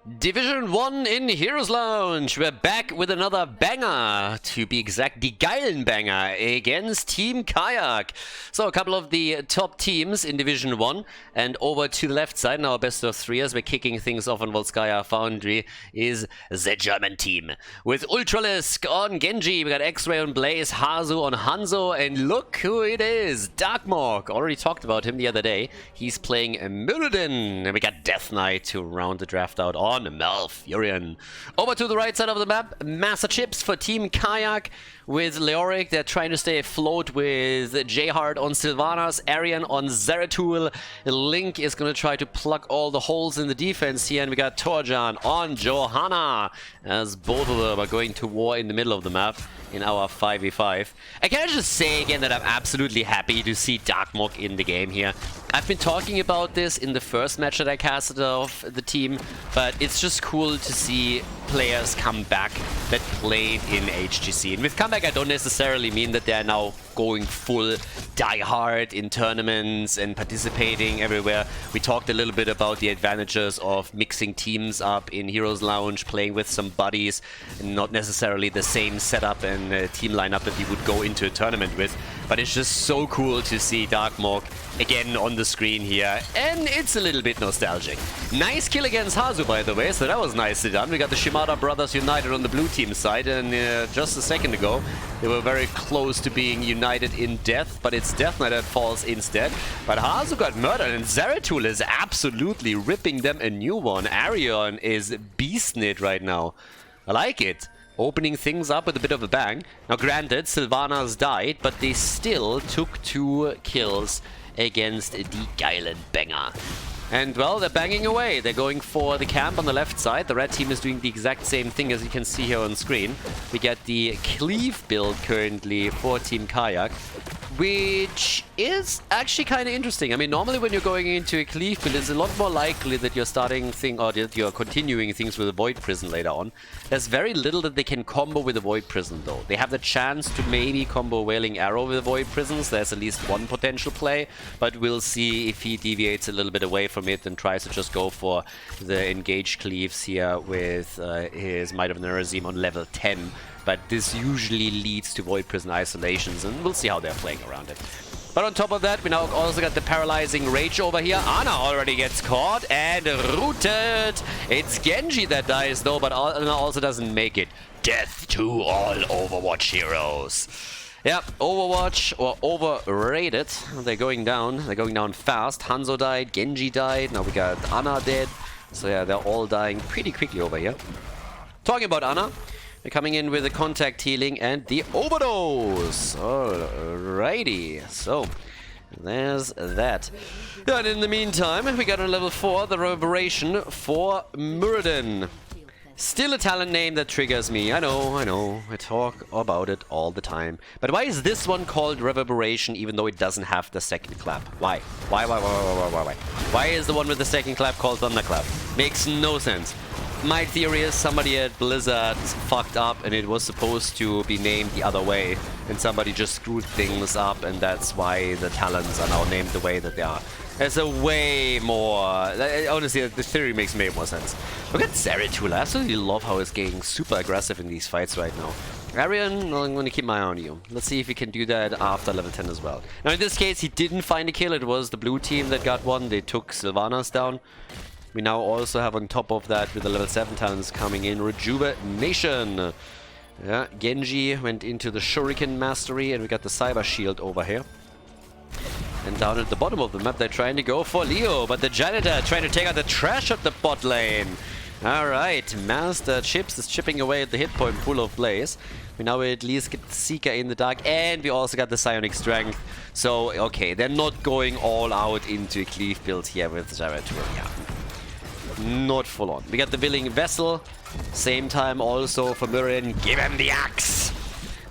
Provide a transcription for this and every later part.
Division 1 in Heroes Lounge. We're back with another banger, to be exact, the Geilen banger against Team Kayak. So a couple of the top teams in Division 1, and over to the left side, now best of three as we're kicking things off on Volskaya Foundry, is the German team. With Ultralisk on Genji, we got X-Ray on Blaze, Hazu on Hanzo, and look who it is, Darkmork. Already talked about him the other day. He's playing Muradin, and we got Death Knight to round the draft out on Malfurion. Over to the right side of the map, Master Chips for Team Kayak with Leoric. They're trying to stay afloat with Jayhard on Sylvanas, Arian on Zeratul. Link is going to try to plug all the holes in the defense here, and we got Torjan on Johanna, as both of them are going to war in the middle of the map in our 5v5. I can just say again that I'm absolutely happy to see Darkmork in the game here. I've been talking about this in the first match that I casted off the team, but it's just cool to see players come back that played in HGC. And with comeback, I don't necessarily mean that they're now going full die-hard in tournaments and participating everywhere. We talked a little bit about the advantages of mixing teams up in Heroes Lounge, playing with some buddies, and not necessarily the same setup and team lineup that you would go into a tournament with. But it's just so cool to see Darkmork again on the screen here, and it's a little bit nostalgic. Nice kill against Hazu, by the way, so that was nicely done. We got the Shimada brothers united on the blue team side, and just a second ago they were very close to being united in death, but it's Death Knight that falls instead. But Hazu got murdered, and Zeratul is absolutely ripping them a new one. Arion is beastnit right now. I like it. Opening things up with a bit of a bang. Now granted, Sylvanas died, but they still took 2 kills against the Geilen banger. And well, they're banging away. They're going for the camp on the left side. The red team is doing the exact same thing as you can see here on screen. We get the cleave build currently for Team Kayak, which is actually kind of interesting. I mean, normally when you're going into a cleave build, it's a lot more likely that you're starting thing or that you're continuing things with a Void Prison later on. There's very little that they can combo with a Void Prison though. They have the chance to maybe combo Wailing Arrow with a Void Prisons. There's at least one potential play, but we'll see if he deviates a little bit away from it and tries to just go for the engaged cleaves here with his Might of Nerazim on level 10. But this usually leads to Void Prison isolations, and we'll see how they're playing around it. But on top of that, we now also got the paralyzing rage over here. Ana already gets caught and rooted. It's Genji that dies though, but Ana also doesn't make it. Death to all Overwatch heroes. Yeah, Overwatch, or overrated. They're going down. They're going down fast. Hanzo died, Genji died, now we got Ana dead. So yeah, they're all dying pretty quickly over here. Talking about Ana, they're coming in with the contact healing and the overdose. Alrighty, so there's that. And in the meantime, we got on level 4 the Reverberation for Muradin. Still a talent name that triggers me. I know. I talk about it all the time. But why is this one called Reverberation even though it doesn't have the second clap? Why? Why? Why is the one with the second clap called Thunderclap? Makes no sense. My theory is somebody at Blizzard fucked up and it was supposed to be named the other way. And somebody just screwed things up, and that's why the talents are now named the way that they are. There's a way more... honestly, the theory makes way more sense. Look at Zeratul. I absolutely love how he's getting super aggressive in these fights right now. Arian, I'm going to keep my eye on you. Let's see if he can do that after level 10 as well. Now in this case, he didn't find a kill. It was the blue team that got one. They took Sylvanas down. We now also have on top of that, with the level 7 talents coming in, Rejuvenation. Yeah, Genji went into the Shuriken Mastery, and we got the Cyber Shield over here. And down at the bottom of the map, they're trying to go for Leo, but the Janitor trying to take out the trash at the bot lane. Alright, Master Chips is chipping away at the hit point pool of Blaze. We now at least get the Seeker in the dark, and we also got the Psionic Strength. So, okay, they're not going all out into a cleave build here with Zeratul. Yeah. Not full on. We got the Willing Vessel. Same time also for Muradin. Give him the axe!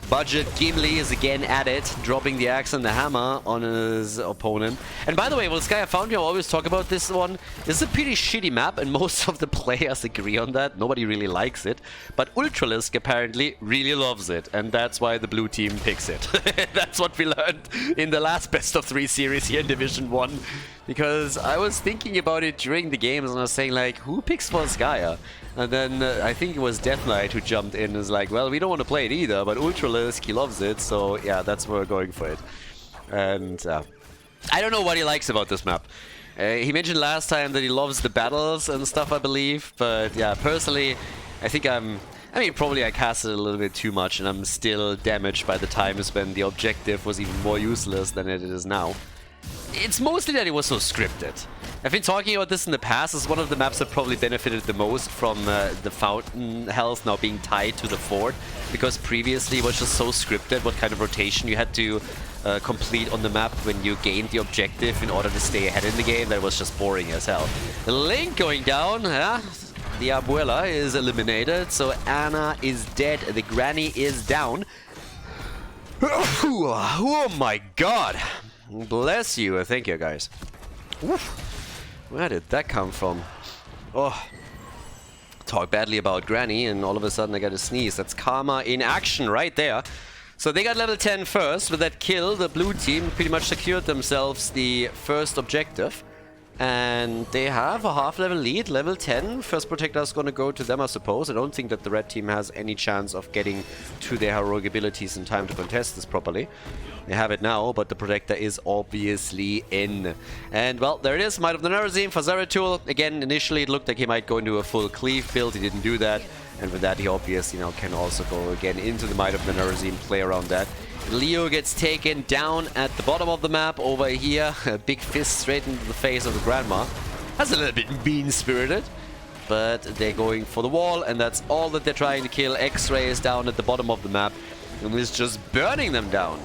Budget Gimli is again at it, dropping the axe and the hammer on his opponent. And by the way, Volskaya Foundry, I always talk about this one. This is a pretty shitty map, and most of the players agree on that. Nobody really likes it. But Ultralisk apparently really loves it, and that's why the blue team picks it. That's what we learned in the last best of 3 series here in Division 1. Because I was thinking about it during the games and I was saying like, who picks Volskaya? And then I think it was Death Knight who jumped in and was like, well, we don't want to play it either, but Ultralisk, he loves it, so yeah, that's where we're going for it. And I don't know what he likes about this map. He mentioned last time that he loves the battles and stuff, I believe, but yeah, personally, I think I mean, probably I casted a little bit too much and I'm still damaged by the times when the objective was even more useless than it is now. It's mostly that it was so scripted. I've been talking about this in the past as one of the maps that probably benefited the most from the fountain health now being tied to the fort, because previously it was just so scripted what kind of rotation you had to complete on the map when you gained the objective in order to stay ahead in the game. That was just boring as hell. Link going down, yeah. The Abuela is eliminated, so Anna is dead, the granny is down. Oh my god! Bless you, thank you guys. Oof. Where did that come from? Oh, talk badly about Granny and all of a sudden I got a sneeze. That's karma in action right there. So they got level 10 first. With that kill, the blue team pretty much secured themselves the first objective. And they have a half-level lead, level 10. First Protector is going to go to them, I suppose. I don't think that the red team has any chance of getting to their heroic abilities in time to contest this properly. They have it now, but the Protector is obviously in. And, well, there it is. Might of the Nerazim for Zeratul. Again, initially it looked like he might go into a full cleave build. He didn't do that. And with that, he obviously now can also go again into the Might of the Nerazim, play around that. Leo gets taken down at the bottom of the map over here. A big fist straight into the face of the Grandma. That's a little bit mean-spirited. But they're going for the wall, and that's all that they're trying to kill. X-Ray is down at the bottom of the map, and is just burning them down.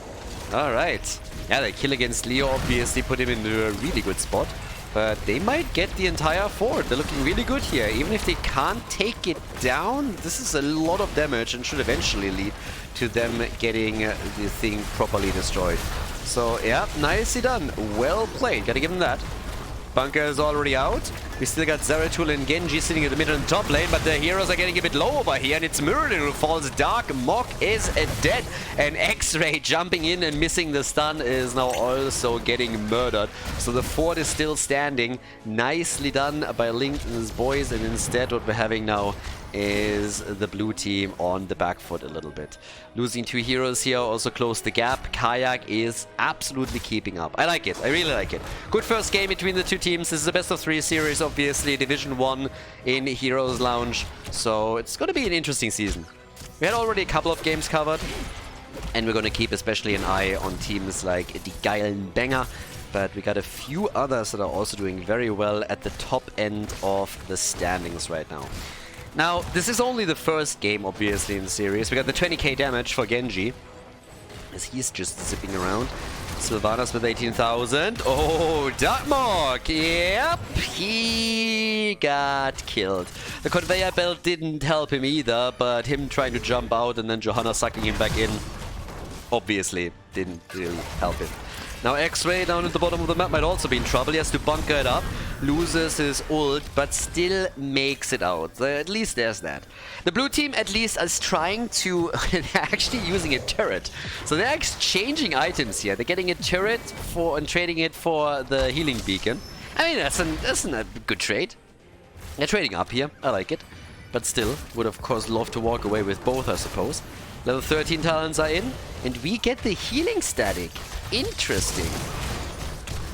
Alright. Yeah, the kill against Leo obviously put him into a really good spot. But they might get the entire fort. They're looking really good here. Even if they can't take it down, this is a lot of damage and should eventually lead to them getting the thing properly destroyed. So, yeah, nicely done. Well played. Gotta give them that. Bunker is already out. We still got Zeratul and Genji sitting in the middle and top lane, but the heroes are getting a bit low over here, and it's Muradin who falls. Dark Mok is dead, and X-Ray jumping in and missing the stun is now also getting murdered. So the fort is still standing. Nicely done by Link and his boys, and instead what we're having now is the blue team on the back foot a little bit. Losing two heroes here also closed the gap. Kayak is absolutely keeping up. I like it. I really like it. Good first game between the two teams. This is a best of 3 series, obviously. Division 1 in Heroes Lounge. So it's going to be an interesting season. We had already a couple of games covered. And we're going to keep especially an eye on teams like the Geilen Banger. But we got a few others that are also doing very well at the top end of the standings right now. Now, this is only the first game, obviously, in the series. We got the 20k damage for Genji, as he's just zipping around. Sylvanas with 18,000. Oh, Darkmok! Yep, he got killed. The conveyor belt didn't help him either, but him trying to jump out and then Johanna sucking him back in, obviously didn't really help him. Now X-Ray down at the bottom of the map might also be in trouble. He has to bunker it up, loses his ult, but still makes it out. So at least there's that. The blue team at least is trying to... they're actually using a turret. So they're exchanging items here. They're getting a turret for and trading it for the healing beacon. I mean, that's a good trade. They're trading up here. I like it. But still, would of course love to walk away with both, I suppose. Level 13 talents are in, and we get the healing static. Interesting.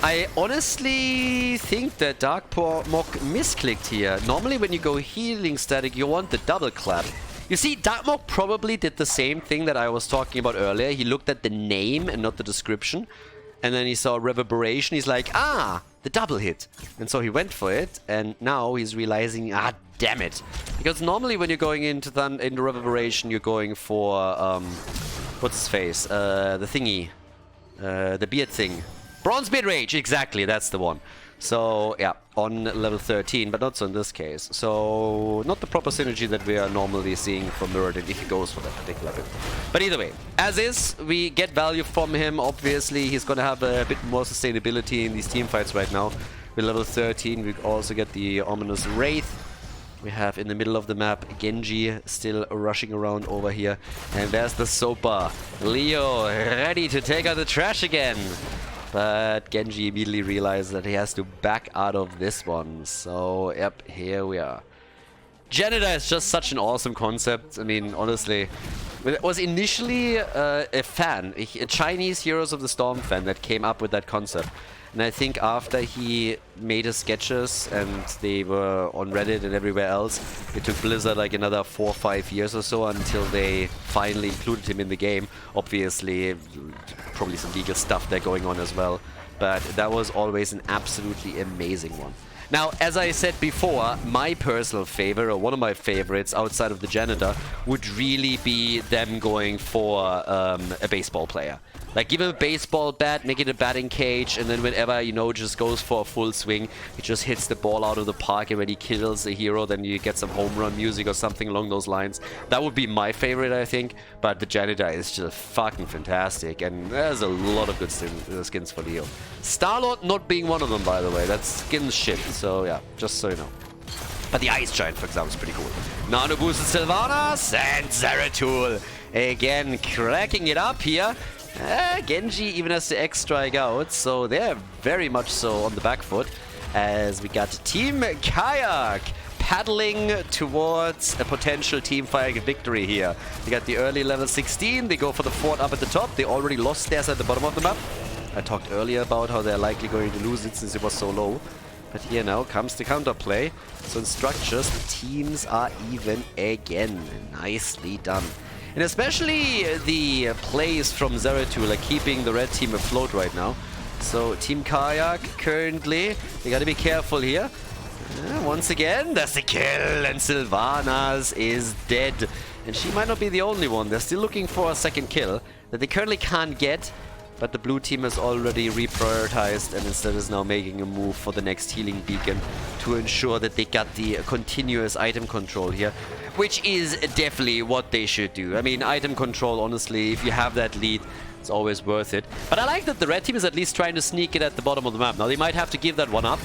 I honestly think that Darkmok misclicked here. Normally when you go healing static, you want the double clap. You see, Darkmok probably did the same thing that I was talking about earlier. He looked at the name and not the description. And then he saw reverberation. He's like, ah, the double hit. And so he went for it. And now he's realizing, ah, damn it. Because normally when you're going into reverberation, you're going for, what's his face? The thingy. The beard thing. Bronze Beard Rage, exactly, that's the one. So, yeah, on level 13, but not so in this case. So, not the proper synergy that we are normally seeing from Muradin if he goes for that particular bit. But either way, as is, we get value from him. Obviously, he's going to have a bit more sustainability in these team fights right now. With level 13, we also get the ominous Wraith. We have in the middle of the map Genji still rushing around over here. And there's the Sopa. Leo ready to take out the trash again. But Genji immediately realized that he has to back out of this one. So, yep, here we are. Janitor is just such an awesome concept. I mean, honestly, I was initially a fan, a Chinese Heroes of the Storm fan that came up with that concept. And I think after he made his sketches and they were on Reddit and everywhere else, it took Blizzard like another 4 or 5 years or so until they finally included him in the game. Obviously, probably some legal stuff there going on as well. But that was always an absolutely amazing one. Now, as I said before, my personal favorite, or one of my favorites outside of the janitor, would really be them going for a baseball player. Like, give him a baseball bat, make it a batting cage, and then whenever, you know, just goes for a full swing, he just hits the ball out of the park, and when he kills a hero, then you get some home run music or something along those lines. That would be my favorite, I think, but the janitor is just fucking fantastic, and there's a lot of good skins for Leo. Star-Lord not being one of them, by the way. That skin's shit, so yeah, just so you know. But the Ice Giant, for example, is pretty cool. Nano boosted Sylvanas and Zeratul. Again, cracking it up here. Genji even has to X-strike out, so they're very much so on the back foot. As we got Team Kayak paddling towards a potential Team Fire victory here. They got the early level 16, they go for the fort up at the top. They already lost theirs at the bottom of the map. I talked earlier about how they're likely going to lose it since it was so low. But here now comes the counterplay. So in structures, the teams are even again. Nicely done. And especially the plays from Zeratul are keeping the red team afloat right now. So Team Kayak currently, they gotta be careful here. Once again, that's the kill, and Sylvanas is dead. And she might not be the only one. They're still looking for a second kill that they currently can't get. But the blue team has already reprioritized and instead is now making a move for the next healing beacon to ensure that they got the continuous item control here, which is definitely what they should do. I mean, item control, honestly, if you have that lead, it's always worth it. But I like that the red team is at least trying to sneak it at the bottom of the map. Now, they might have to give that one up.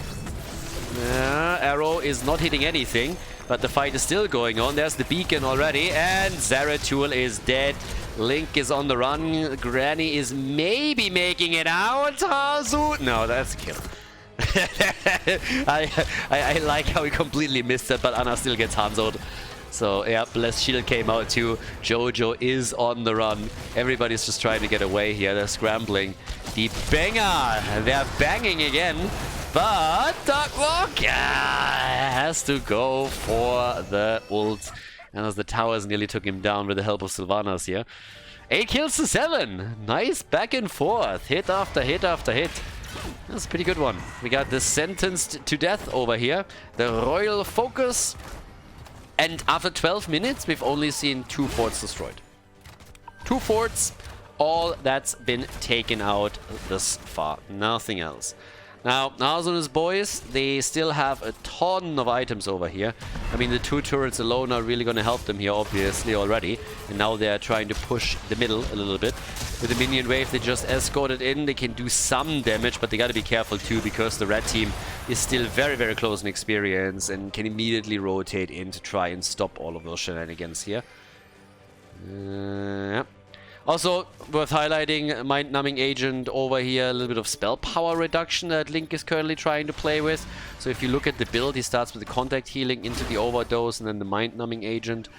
Arrow is not hitting anything, but the fight is still going on. There's the beacon already, and Zeratul is dead. Link is on the run. Granny is maybe making it out. Hazu. No, that's a kill. I like how he completely missed it, but Anna still gets Hanzo'd. So, yeah, Blessed Shield came out too. Jojo is on the run. Everybody's just trying to get away here. They're scrambling. The banger. They're banging again. But Darkwalk has to go for the ult. And as the towers nearly took him down with the help of Sylvanas here. 8 kills to 7. Nice back and forth. Hit after hit after hit. That's a pretty good one. We got the sentenced to death over here. The Royal Focus. And after 12 minutes, we've only seen 2 forts destroyed. 2 forts. All that's been taken out this far. Nothing else. Now, Nazo and his boys, they still have a ton of items over here. I mean, the 2 turrets alone are really going to help them here, obviously, already. And now they're trying to push the middle a little bit. With the minion wave, they just escorted in. They can do some damage, but they got to be careful, too, because the red team is still very, very close in experience and can immediately rotate in to try and stop all of those shenanigans here. Yeah. Also, worth highlighting, Mind-Numbing Agent over here, a little bit of spell power reduction that Link is currently trying to play with. So if you look at the build, he starts with the Contact Healing into the Overdose and then the Mind-Numbing Agent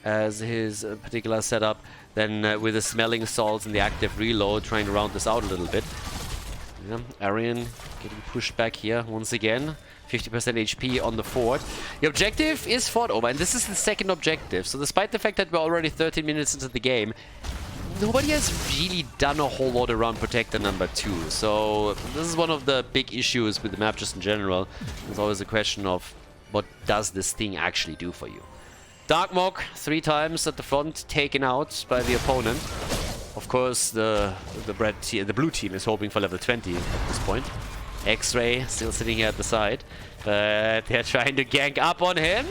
as his particular setup. Then with the Smelling Salts and the Active Reload, trying to round this out a little bit. Yeah, Arian getting pushed back here once again. 50% HP on the fort. The objective is fought over, and this is the second objective. So despite the fact that we're already 13 minutes into the game, nobody has really done a whole lot around Protector number 2. So this is one of the big issues with the map just in general. It's always a question of what does this thing actually do for you. Darkmog 3 times at the front, taken out by the opponent. Of course, the blue team is hoping for level 20 at this point. X-Ray still sitting here at the side. But they're trying to gank up on him.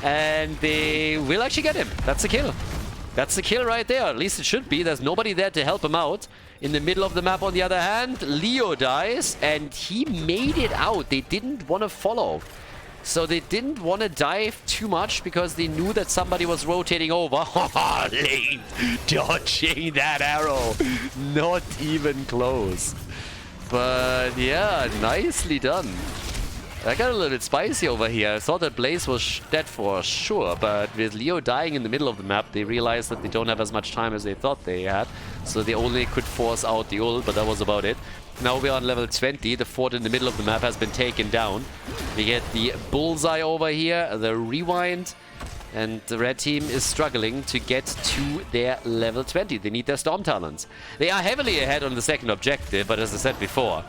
And they will actually get him. That's a kill. That's the kill right there. At least it should be. There's nobody there to help him out. In the middle of the map, on the other hand, Leo dies. And he made it out. They didn't want to follow. So they didn't want to dive too much because they knew that somebody was rotating over. Lane dodging that arrow. Not even close. But yeah, nicely done. I got a little bit spicy over here. I thought that Blaze was dead for sure, but with Leo dying in the middle of the map, they realized that they don't have as much time as they thought they had. So they only could force out the ult, but that was about it. Now we're on level 20. The fort in the middle of the map has been taken down. We get the bullseye over here, the rewind, and the red team is struggling to get to their level 20. They need their storm talents. They are heavily ahead on the second objective, but as I said before,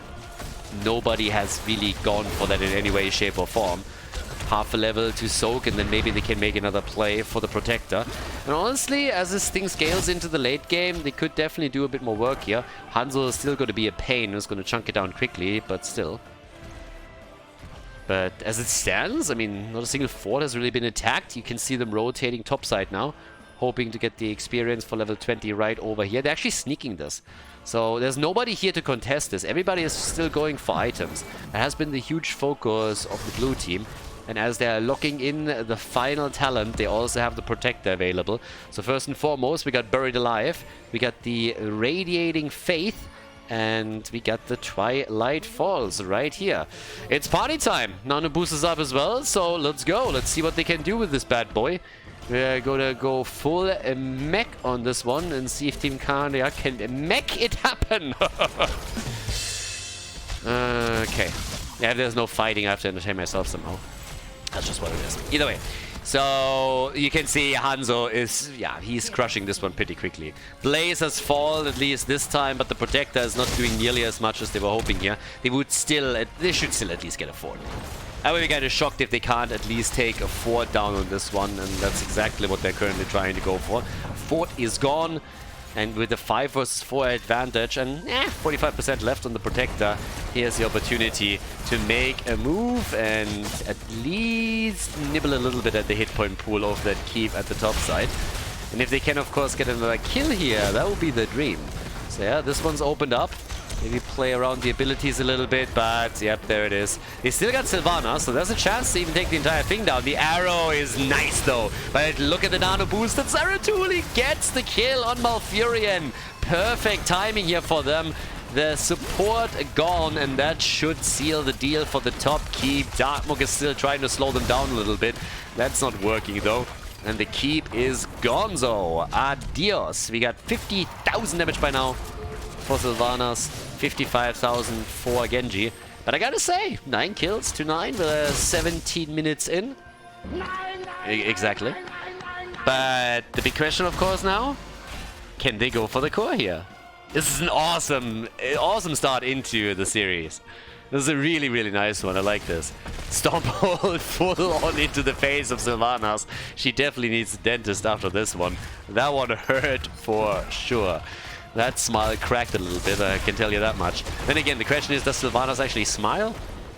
nobody has really gone for that in any way, shape or form. Half a level to soak, and then maybe they can make another play for the protector. And honestly, as this thing scales into the late game, they could definitely do a bit more work here. Hanzo is still going to be a pain. He's going to chunk it down quickly, but still. But as it stands, I mean, not a single fort has really been attacked. You can see them rotating topside now, hoping to get the experience for level 20 right over here. They're actually sneaking this. So there's nobody here to contest this. Everybody is still going for items. That has been the huge focus of the blue team. And as they're locking in the final talent, they also have the protector available. So first and foremost, we got Buried Alive. We got the Radiating Faith. And we got the Twilight Falls right here. It's party time. Nano boost is up as well. So let's go. Let's see what they can do with this bad boy. We're gonna go full mech on this one and see if Team Kayak can mech it happen. Okay. Yeah, if there's no fighting, I have to entertain myself somehow. That's just what it is. Either way. So you can see Hanzo is, yeah, he's crushing this one pretty quickly. Blaze has fallen at least this time, but the Protector is not doing nearly as much as they were hoping here. They should still at least get a fort. I would be kind of shocked if they can't at least take a fort down on this one, and that's exactly what they're currently trying to go for. Fort is gone, and with the 5 versus 4 advantage and 45% left on the Protector, here's the opportunity to make a move and at least nibble a little bit at the hit point pool of that keep at the top side. And if they can, of course, get another kill here, that would be the dream. So yeah, this one's opened up. Maybe play around the abilities a little bit, but yep, there it is. They still got Sylvana, so there's a chance to even take the entire thing down. The arrow is nice though, but look at the nano boost that Zaratuli gets the kill on Malfurion. Perfect timing here for them. The support gone, and that should seal the deal for the top keep. Darkmook is still trying to slow them down a little bit. That's not working though. And the keep is gonzo. Adios. We got 50,000 damage by now for Sylvanas, 55,000 for Genji. But I gotta say, 9 kills to 9 with 17 minutes in. Exactly. But the big question, of course, now, can they go for the core here? This is an awesome start into the series. This is a really, really nice one. I like this. Stomphold full on into the face of Sylvanas. She definitely needs a dentist after this one. That one hurt for sure. That smile cracked a little bit, I can tell you that much. Then again, the question is, does Sylvanas actually smile?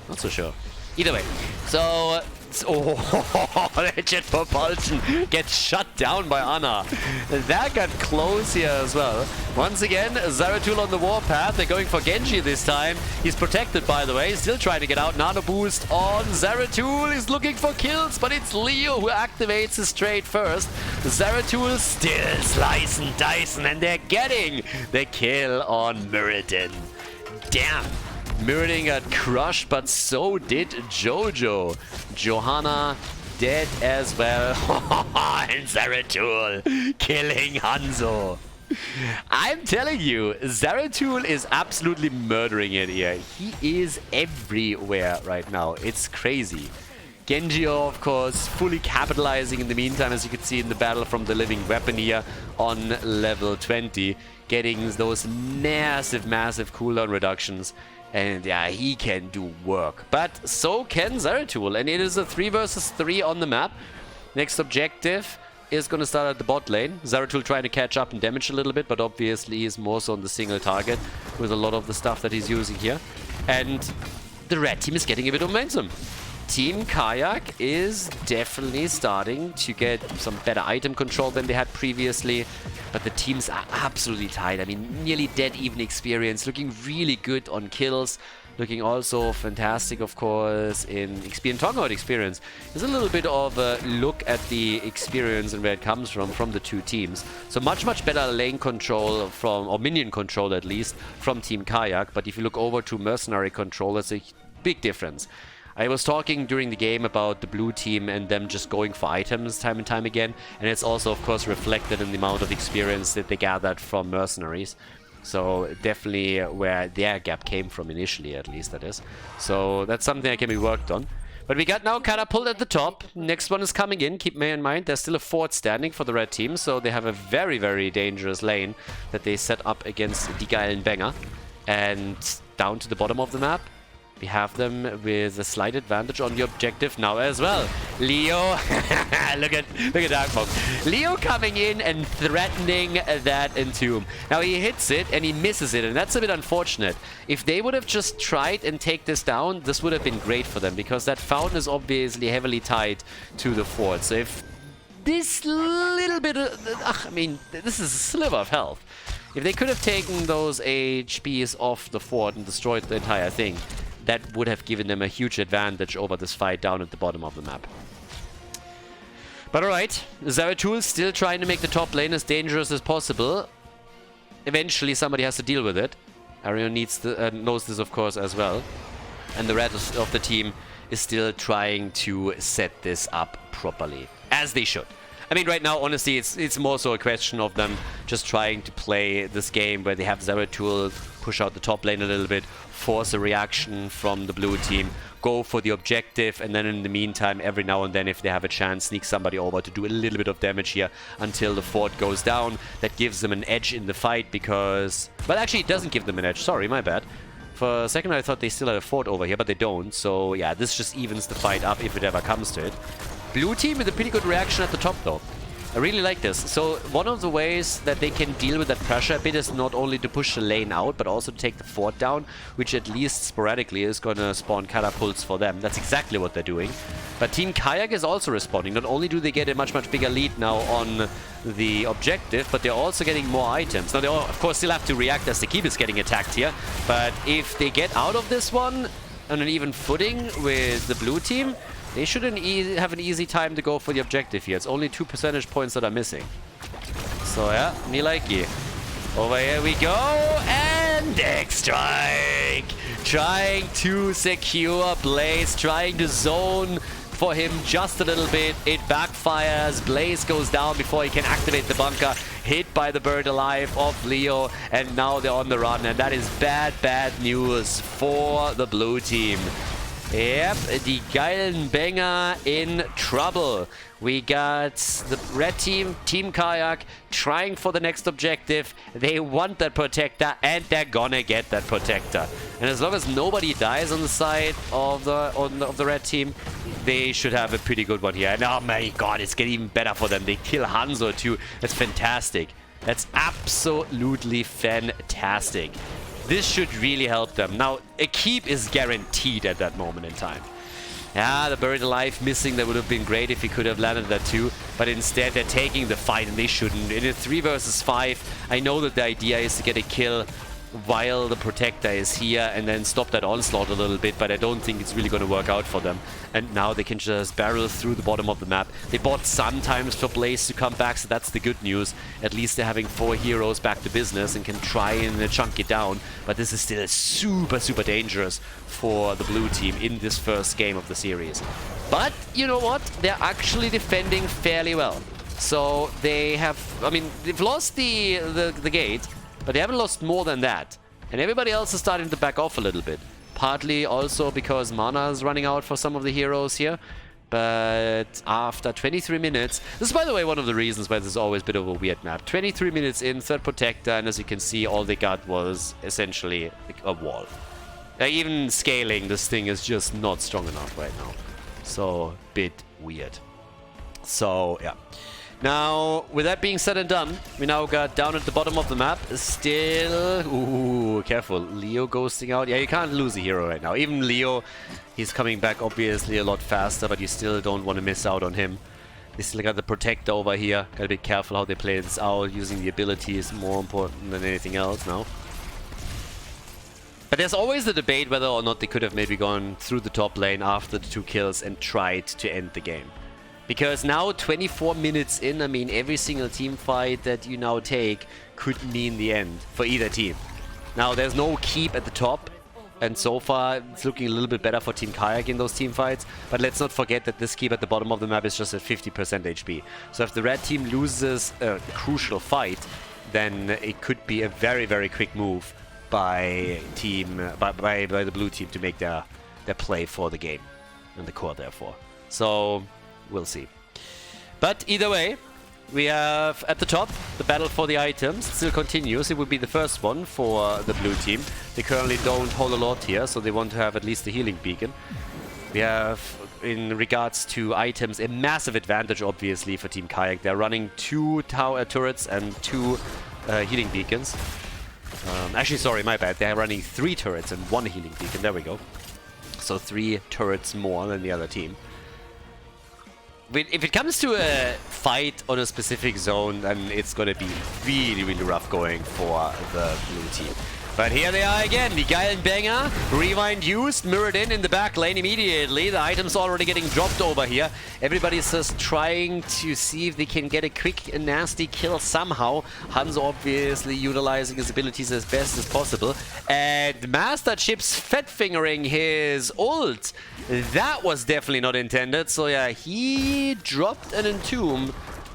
Not so sure. Either way. So, that jet propulsion gets shut down by Ana. That got close here as well. Once again, Zeratul on the warpath. They're going for Genji this time. He's protected, by the way. Still trying to get out. Nano boost on Zeratul. He's looking for kills, but it's Leo who activates his trade first. Zeratul still slicing, dicing, and they're getting the kill on Muradin. Damn. Muradin got crushed, but so did Jojo. Johanna dead as well. And Zeratul killing Hanzo. I'm telling you, Zeratul is absolutely murdering it here. He is everywhere right now. It's crazy. Genji, of course, fully capitalizing in the meantime, as you can see in the battle from the living weapon here on level 20. Getting those massive, massive cooldown reductions. And yeah, he can do work. But so can Zeratul. And it is a 3 versus 3 on the map. Next objective is going to start at the bot lane. Zeratul trying to catch up and damage a little bit, but obviously he's more so on the single target with a lot of the stuff that he's using here. And the red team is getting a bit of momentum. Team Kayak is definitely starting to get some better item control than they had previously. But the teams are absolutely tight. I mean, nearly dead even experience, looking really good on kills. looking also fantastic, of course, in XP and Tongout experience. There's a little bit of a look at the experience and where it comes from the two teams. So much better lane control from, or minion control at least, from Team Kayak. But if you look over to mercenary control, that's a big difference. I was talking during the game about the blue team and them just going for items time and time again. And it's also, of course, reflected in the amount of experience that they gathered from mercenaries. So definitely where their gap came from initially, at least, that is. So that's something that can be worked on. But we got now Catapult at the top. Next one is coming in. Keep in mind, there's still a fort standing for the red team. So they have a very dangerous lane that they set up against the Geilen banger. And down to the bottom of the map, we have them with a slight advantage on the objective now as well. Leo, look at Darkmonk. Leo coming in and threatening that Entomb. Now he hits it and he misses it, and that's a bit unfortunate. If they would have just tried and take this down, this would have been great for them, because that fountain is obviously heavily tied to the fort. So if this little bit of, I mean, this is a sliver of health. If they could have taken those HPs off the fort and destroyed the entire thing, that would have given them a huge advantage over this fight down at the bottom of the map. But alright, Zeratul still trying to make the top lane as dangerous as possible. Eventually somebody has to deal with it. Arion knows this, of course, as well. And the rest of the team is still trying to set this up properly, as they should. I mean, right now, honestly, it's more so a question of them just trying to play this game where they have Zeratul push out the top lane a little bit, force a reaction from the blue team, go for the objective, and then in the meantime, every now and then, if they have a chance, sneak somebody over to do a little bit of damage here until the fort goes down. That gives them an edge in the fight, because... Well, actually, it doesn't give them an edge. Sorry, my bad. For a second, I thought they still had a fort over here, but they don't. So, yeah, this just evens the fight up if it ever comes to it. Blue team with a pretty good reaction at the top, though. I really like this. So one of the ways that they can deal with that pressure a bit is not only to push the lane out, but also to take the fort down, which at least sporadically is going to spawn catapults for them. That's exactly what they're doing. But Team Kayak is also responding. Not only do they get a much bigger lead now on the objective, but they're also getting more items. Now they, of course, still have to react as the keep is getting attacked here. But if they get out of this one on an even footing with the blue team, they shouldn't have an easy time to go for the objective here. It's only 2 percentage points that are missing. So yeah, me likey. Over here we go, and Deck Strike! Trying to secure Blaze, trying to zone for him just a little bit. It backfires. Blaze goes down before he can activate the bunker. Hit by the bird alive of Leo, and now they're on the run, and that is bad news for the blue team. Yep, the Geilen banger in trouble. We got the red team, Team Kayak, trying for the next objective. They want that protector, and they're gonna get that protector. And as long as nobody dies on the side of the red team, they should have a pretty good one here. And oh my god, it's getting even better for them. They kill Hanzo too. That's fantastic. That's absolutely fantastic. This should really help them. Now, a keep is guaranteed at that moment in time. Yeah, the buried alive missing, that would have been great if he could have landed that too. But instead, they're taking the fight, and they shouldn't. In a 3 versus 5, I know that the idea is to get a kill while the protector is here and then stop that onslaught a little bit, but I don't think it's really going to work out for them. And now they can just barrel through the bottom of the map. They bought some times for Blaze to come back, so that's the good news. At least they're having 4 heroes back to business and can try and chunk it down, but this is still super dangerous for the blue team in this first game of the series. But you know what? They're actually defending fairly well. So they have, I mean, they've lost the gate, but they haven't lost more than that. And everybody else is starting to back off a little bit. Partly also because mana is running out for some of the heroes here. But after 23 minutes... This is, by the way, one of the reasons why this is always a bit of a weird map. 23 minutes in, third protector, and as you can see, all they got was essentially a wall. Even scaling, this thing is just not strong enough right now. So, bit weird. So, yeah. Now, with that being said and done, we now got down at the bottom of the map. Still... Ooh, careful. Leo ghosting out. Yeah, you can't lose a hero right now. Even Leo, he's coming back obviously a lot faster, but you still don't want to miss out on him. They still got the protector over here. Gotta be careful how they play this out. Using the ability is more important than anything else now. But there's always the debate whether or not they could have maybe gone through the top lane after the 2 kills and tried to end the game. Because now, 24 minutes in, I mean, every single team fight that you now take could mean the end for either team. Now, there's no keep at the top, and so far it's looking a little bit better for Team Kayak in those team fights. But let's not forget that this keep at the bottom of the map is just at 50% HP. So if the red team loses a crucial fight, then it could be a very, very quick move by the blue team to make their play for the game and the core, therefore. So we'll see. But either way, we have at the top the battle for the items. It still continues. It will be the first one for the blue team. They currently don't hold a lot here, so they want to have at least a healing beacon. We have, in regards to items, a massive advantage, obviously, for Team Kayak. They're running 2 tower turrets and 2 healing beacons. Actually, sorry, my bad. They're running 3 turrets and 1 healing beacon. There we go. So 3 turrets more than the other team. If it comes to a fight on a specific zone, then it's going to be really, really rough going for the blue team. But here they are again, the Geilen banger, rewind used, mirrored in the back lane immediately. The items already getting dropped over here. Everybody's just trying to see if they can get a quick and nasty kill somehow. Hanzo obviously utilizing his abilities as best as possible. And Master Chips fat fingering his ult. That was definitely not intended. So yeah, he dropped an entomb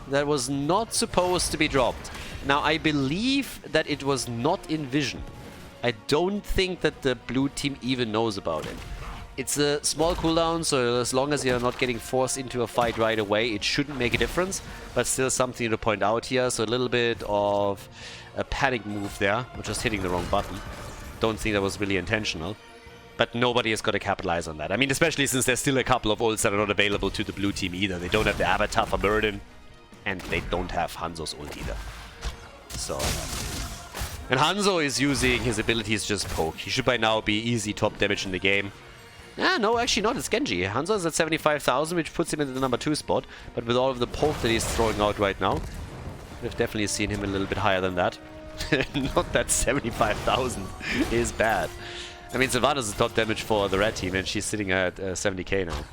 that was not supposed to be dropped. Now I believe that it was not in vision. I don't think that the blue team even knows about it. It's a small cooldown, so as long as you're not getting forced into a fight right away, it shouldn't make a difference. But still something to point out here. So a little bit of a panic move there, or just hitting the wrong button. Don't think that was really intentional. But nobody has got to capitalize on that. I mean, especially since there's still a couple of ults that are not available to the blue team either. They don't have the avatar for Burden, and they don't have Hanzo's ult either. So... And Hanzo is using his abilities just poke. He should by now be easy top damage in the game. Ah, no, actually not. It's Genji. Hanzo is at 75,000, which puts him into the number 2 spot. But with all of the poke that he's throwing out right now, we've definitely seen him a little bit higher than that. Not that 75,000 is bad. I mean, Sylvanas is top damage for the red team, and she's sitting at 70k now.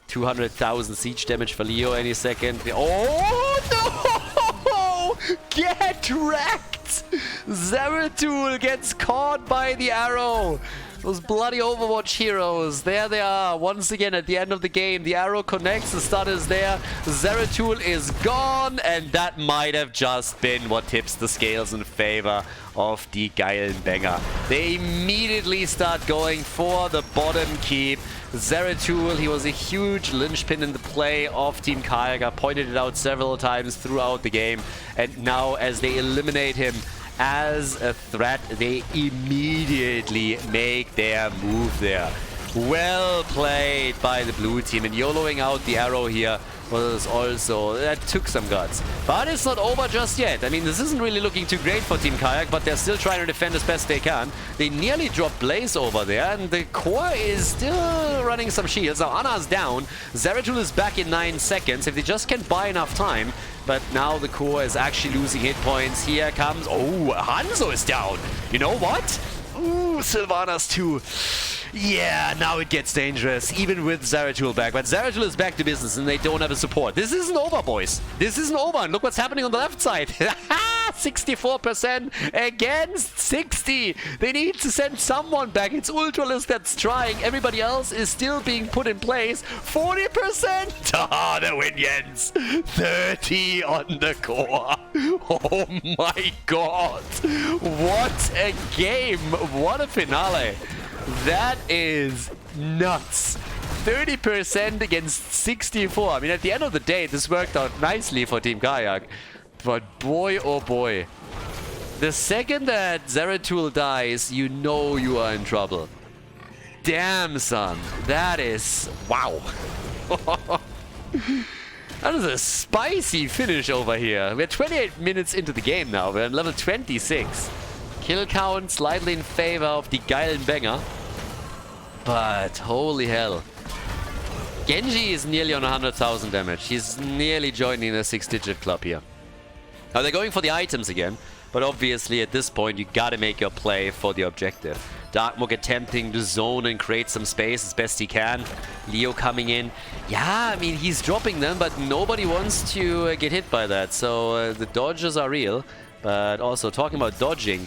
200,000 siege damage for Leo any second. Oh, no! Get wrecked! Zeratul gets caught by the arrow. Those bloody Overwatch heroes. There they are. Once again at the end of the game. The arrow connects. The stun is there. Zeratul is gone. And that might have just been what tips the scales in favor of the Geilen banger. They immediately start going for the bottom keep. Zeratul, he was a huge linchpin in the play of Team Kayak. I pointed it out several times throughout the game. And now as they eliminate him as a threat, they immediately make their move there. Well played by the blue team, and YOLOing out the arrow here was also, that took some guts. But it's not over just yet. I mean, this isn't really looking too great for Team Kayak, but they're still trying to defend as best they can. They nearly dropped Blaze over there, and the core is still running some shields. Now Ana's down, Zeratul is back in 9 seconds, if they just can buy enough time. But now the core is actually losing hit points. Here comes, oh, Hanzo is down. You know what? Ooh, Sylvanas too. Yeah, now it gets dangerous, even with Zeratul back. But Zeratul is back to business, and they don't have a support. This isn't over, boys. This isn't over. And look what's happening on the left side. 64% against 60. They need to send someone back. It's Ultralist that's trying. Everybody else is still being put in place. 40%. Ah, the Winions. 30 on the core. Oh my god. What a game. What a finale. That is nuts. 30% against 64. I mean, at the end of the day, this worked out nicely for Team Kayak. But boy, oh boy. The second that Zeratul dies, you know you are in trouble. Damn, son. That is... wow. That is a spicy finish over here. We're 28 minutes into the game now. We're at level 26. Kill count slightly in favor of the Geilen banger. But holy hell. Genji is nearly on 100,000 damage. He's nearly joining the 6-digit club here. Now they're going for the items again. But obviously at this point you gotta make your play for the objective. Darkmog attempting to zone and create some space as best he can. Leo coming in. Yeah, I mean, he's dropping them, but nobody wants to get hit by that. So the dodges are real. But also, talking about dodging,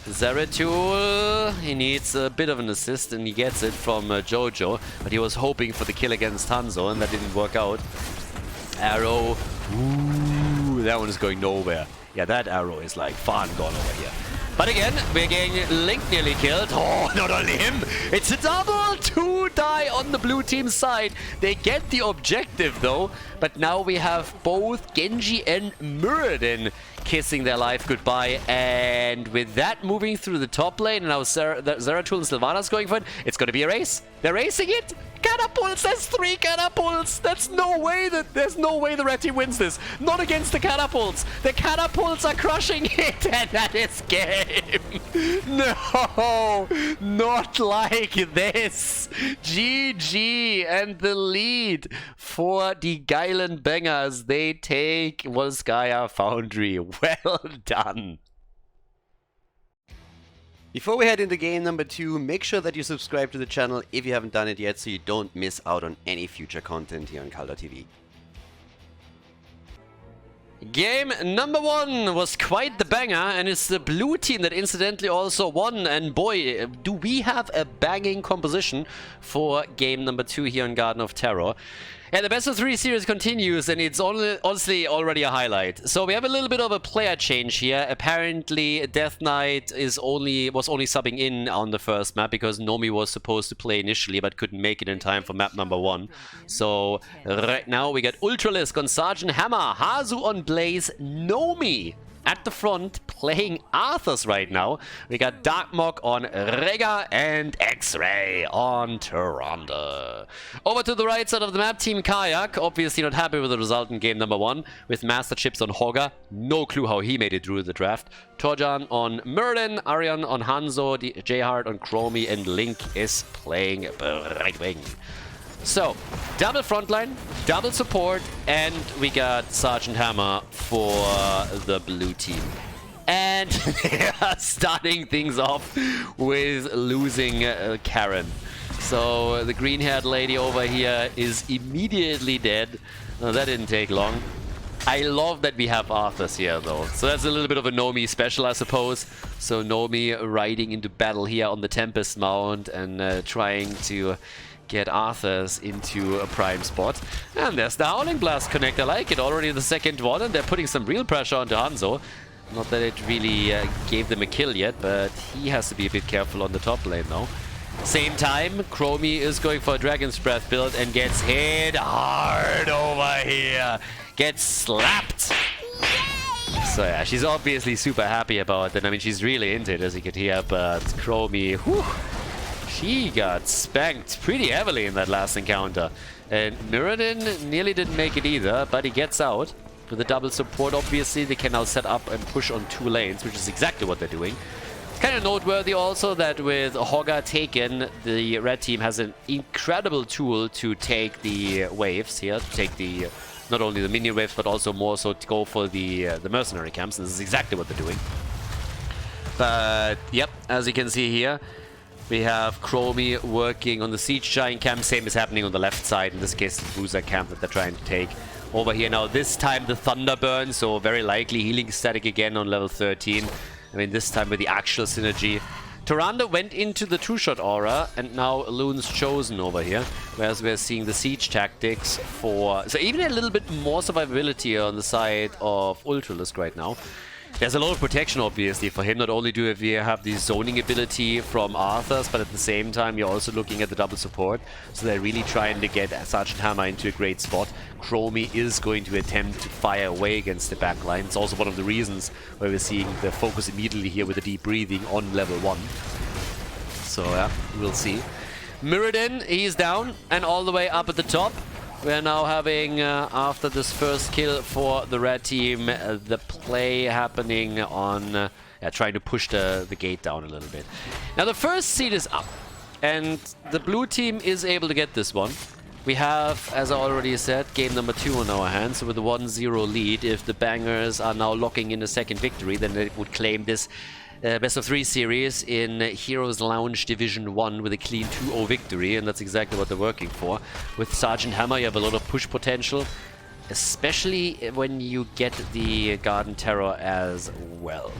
Zeratul, he needs a bit of an assist, and he gets it from Jojo. But he was hoping for the kill against Hanzo, and that didn't work out. Arrow. Ooh, that one is going nowhere. Yeah, that arrow is like far and gone over here. But again, we're getting Link nearly killed. Oh, not only him. It's a double. 2 die on the blue team side. They get the objective though. But now we have both Genji and Muradin kissing their life goodbye. And with that moving through the top lane, and now Zeratul and Sylvana's going for it. It's going to be a race. They're racing it. Catapults! There's 3 catapults! There's no way the red team wins this. Not against the catapults. The catapults are crushing it, and that is game. No, not like this. GG, and the lead for the Geilen Bangers. They take Volskaya Foundry. Well done. Before we head into game number 2, make sure that you subscribe to the channel if you haven't done it yet so you don't miss out on any future content here on Khaldor TV. Game number 1 was quite the banger, and it's the blue team that incidentally also won, and boy, do we have a banging composition for game number 2 here on Garden of Terror. And the best of 3 series continues, and it's honestly already a highlight. So we have a little bit of a player change here. Apparently, Death Knight was only subbing in on the first map because Nomi was supposed to play initially but couldn't make it in time for map number 1. So right now we got Ultralisk on Sergeant Hammer, Hazu on Blaze, Nomi at the front playing Arthas right now. We got Darkmog on Rega and X-Ray on Tyrande. Over to the right side of the map, Team Kayak, obviously not happy with the result in game number 1, with Master Chips on Hogger. No clue how he made it through the draft. Torjan on Merlin, Arion on Hanzo, J-Hard on Chromie, and Link is playing Brightwing. So, double frontline, double support, and we got Sergeant Hammer for the blue team. And they are starting things off with losing Karen. So, the green-haired lady over here is immediately dead. No, that didn't take long. I love that we have Arthas here, though. So that's a little bit of a Nomi special, I suppose. So, Nomi riding into battle here on the Tempest Mount and trying to get Arthas into a prime spot. And there's the Howling Blast connect. I like it. Already the second one, and they're putting some real pressure onto Hanzo. Not that it really gave them a kill yet, but he has to be a bit careful on the top lane now. Same time, Chromie is going for a Dragon's Breath build and gets hit hard over here. Gets slapped. So yeah, she's obviously super happy about it. I mean, she's really into it, as you could hear, but Chromie, whew, she got spanked pretty heavily in that last encounter. And Muradin nearly didn't make it either, but he gets out. With the double support, obviously, they can now set up and push on 2 lanes, which is exactly what they're doing. Kind of noteworthy also that with Hogger taken, the red team has an incredible tool to take the waves here, to take the not only the minion waves, but also more so to go for the mercenary camps. And this is exactly what they're doing. But, yep, as you can see here, we have Chromie working on the Siege Giant camp. Same is happening on the left side. In this case, the Bruiser camp that they're trying to take. Over here now, this time the Thunder Burn, so very likely healing static again on level 13. I mean, this time with the actual synergy. Tyrande went into the two-shot aura, and now Loon's chosen over here. Whereas we're seeing the siege tactics for... So even a little bit more survivability on the side of Ultralisk right now. There's a lot of protection, obviously, for him. Not only do we have the zoning ability from Arthas, but at the same time, you're also looking at the double support. So they're really trying to get Sergeant Hammer into a great spot. Chromie is going to attempt to fire away against the backline. It's also one of the reasons why we're seeing the focus immediately here with the deep breathing on level 1. So, yeah, we'll see. Muradin, he's down and all the way up at the top. We're now having, after this first kill for the red team, the play happening on trying to push the gate down a little bit. Now the first seed is up, and the blue team is able to get this one. We have, as I already said, game number 2 on our hands. So with a 1-0 lead, if the Bangers are now locking in a second victory, then they would claim this best of 3 series in Heroes Lounge Division 1 with a clean 2-0 victory, and that's exactly what they're working for. With Sergeant Hammer, you have a lot of push potential, especially when you get the Garden Terror as well.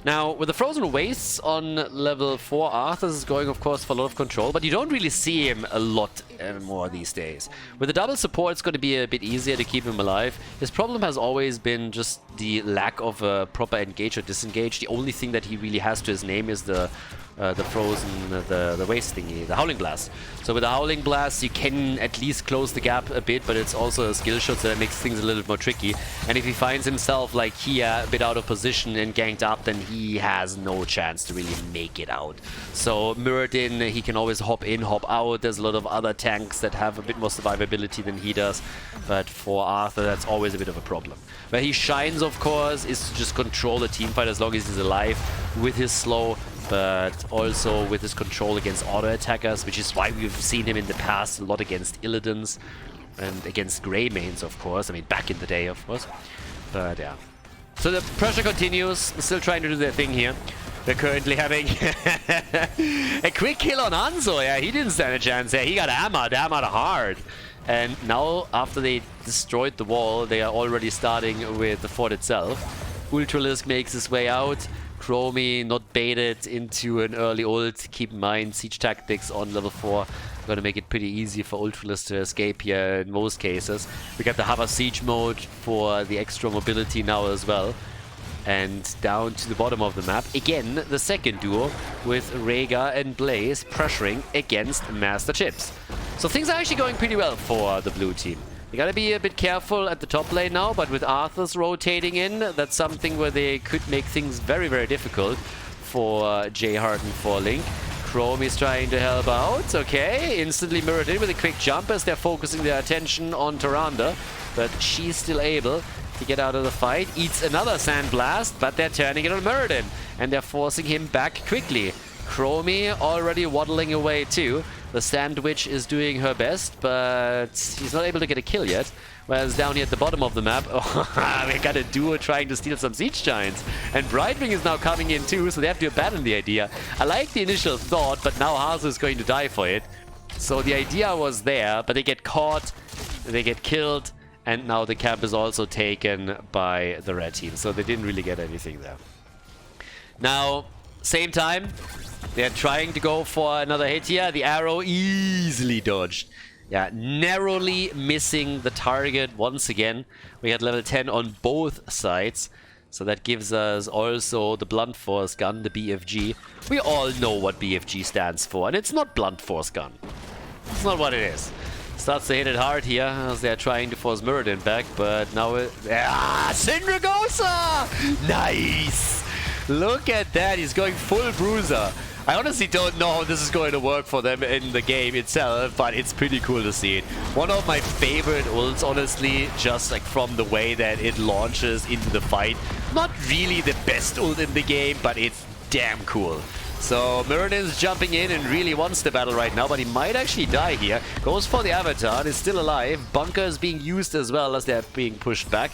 Now, with the Frozen Wastes on level 4, Arthas is going, of course, for a lot of control, but you don't really see him a lot more these days. With the double support, it's going to be a bit easier to keep him alive. His problem has always been just the lack of a proper engage or disengage. The only thing that he really has to his name is the Frozen, the Waste thingy, the Howling Blast. So with the Howling Blast, you can at least close the gap a bit, but it's also a skill shot, so that makes things a little bit more tricky. And if he finds himself like here, a bit out of position and ganked up, then he has no chance to really make it out. So Muradin, he can always hop in, hop out. There's a lot of other tanks that have a bit more survivability than he does, but for Arthur, that's always a bit of a problem. Where he shines, of course, is to just control the teamfight as long as he's alive with his slow, but also with his control against auto-attackers, which is why we've seen him in the past a lot against Illidan's and against Greymanes, of course. I mean, back in the day, of course. But yeah. So the pressure continues. They're still trying to do their thing here. They're currently having a quick kill on Hanzo. Yeah, he didn't stand a chance there. He got hammered hard. And now, after they destroyed the wall, they are already starting with the fort itself. Ultralisk makes his way out. Chromie not baited into an early ult. Keep in mind, siege tactics on level 4 going to make it pretty easy for Ultralisk to escape here in most cases. We got the hover siege mode for the extra mobility now as well. And down to the bottom of the map, again, the second duo with Rhaegar and Blaze pressuring against Master Chips. So things are actually going pretty well for the blue team. You gotta be a bit careful at the top lane now, but with Arthas rotating in, that's something where they could make things very, very difficult for J Hart and for Link. Chrome is trying to help out. Okay, instantly mirrored in with a quick jump as they're focusing their attention on Tyrande, but she's still able to get out of the fight. Eats another Sand Blast, but they're turning it on Muradin, and they're forcing him back quickly. Chromie already waddling away too. The Sandwich is doing her best, but he's not able to get a kill yet. Whereas down here at the bottom of the map, we got a duo trying to steal some Siege Giants. And Brightwing is now coming in too, so they have to abandon the idea. I like the initial thought, but now Hazu is going to die for it. So the idea was there, but they get caught, they get killed, and now the camp is also taken by the red team. So they didn't really get anything there. Now, same time, they're trying to go for another hit here. The arrow easily dodged. Yeah, narrowly missing the target once again. We had level 10 on both sides. So that gives us also the blunt force gun, the BFG. We all know what BFG stands for, and it's not blunt force gun. It's not what it is. Starts to hit it hard here as they're trying to force Muradin back, but now Syndragosa! Nice! Look at that, he's going full bruiser. I honestly don't know how this is going to work for them in the game itself, but it's pretty cool to see it. One of my favorite ults, honestly, just like from the way that it launches into the fight. Not really the best ult in the game, but it's damn cool. So Muradin's jumping in and really wants the battle right now, but he might actually die here. Goes for the Avatar and is still alive. Bunker is being used as well as they're being pushed back.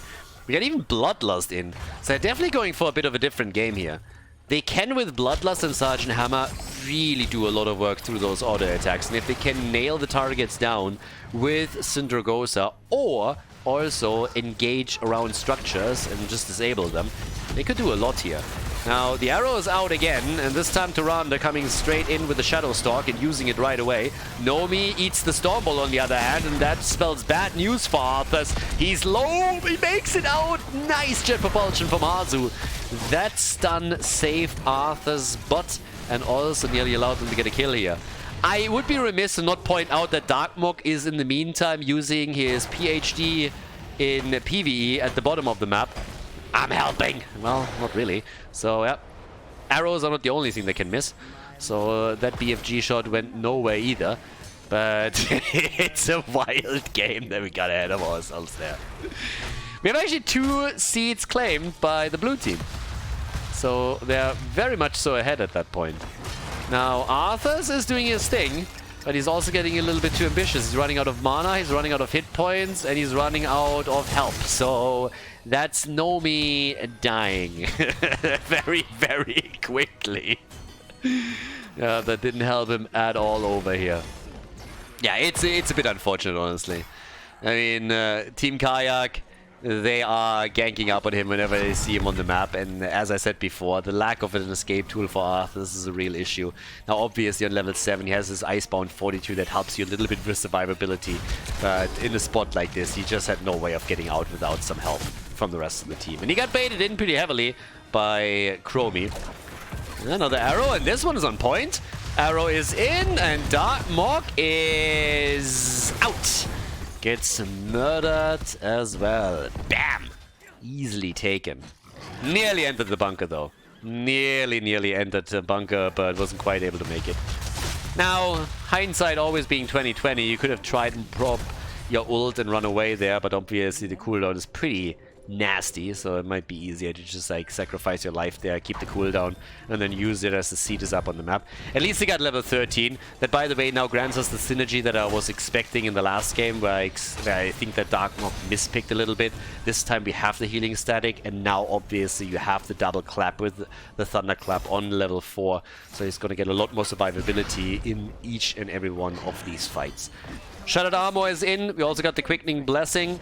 We got even Bloodlust in. So they're definitely going for a bit of a different game here. They can, with Bloodlust and Sergeant Hammer, really do a lot of work through those auto attacks. And if they can nail the targets down with Syndragosa, or also engage around structures and just disable them, they could do a lot here. Now, the arrow is out again, and this time Tyrande coming straight in with the Shadow Stalk and using it right away. Nomi eats the Stormbolt on the other hand, and that spells bad news for Arthas. He's low, he makes it out! Nice jet propulsion from Hazu. That stun saved Arthas' butt and also nearly allowed them to get a kill here. I would be remiss to not point out that Darkmok is in the meantime using his PhD in PvE at the bottom of the map. I'm helping! Well, not really. So, yeah. Arrows are not the only thing they can miss. So, that BFG shot went nowhere either. But it's a wild game that we got ahead of ourselves there. We have actually 2 seeds claimed by the blue team. So, they're very much so ahead at that point. Now, Arthas is doing his thing. But he's also getting a little bit too ambitious. He's running out of mana, he's running out of hit points, and he's running out of help. So that's Nomi dying very, very quickly. Yeah, that didn't help him at all over here. Yeah, it's a bit unfortunate, honestly. I mean, Team Kayak, they are ganking up on him whenever they see him on the map, and as I said before, the lack of an escape tool for Arthas is a real issue. Now obviously on level 7 he has his Icebound Fortitude that helps you a little bit with survivability, but in a spot like this he just had no way of getting out without some help from the rest of the team. And he got baited in pretty heavily by Chromie. Another arrow, and this one is on point. Arrow is in, and Darkmog is out. Gets murdered as well. Bam! Easily taken. Nearly entered the bunker though. Nearly entered the bunker, but wasn't quite able to make it. Now, hindsight always being 2020, you could have tried and prop your ult and run away there, but obviously the cooldown is pretty nasty, so it might be easier to just like sacrifice your life there, keep the cooldown, and then use it as the seed is up on the map. At least he got level 13. That, by the way, now grants us the synergy that I was expecting in the last game, where I think that Darkmog mispicked a little bit. This time we have the healing static, and now obviously you have the double clap with the thunderclap on level 4, so he's gonna get a lot more survivability in each and every one of these fights. Shattered Armor is in. We also got the Quickening Blessing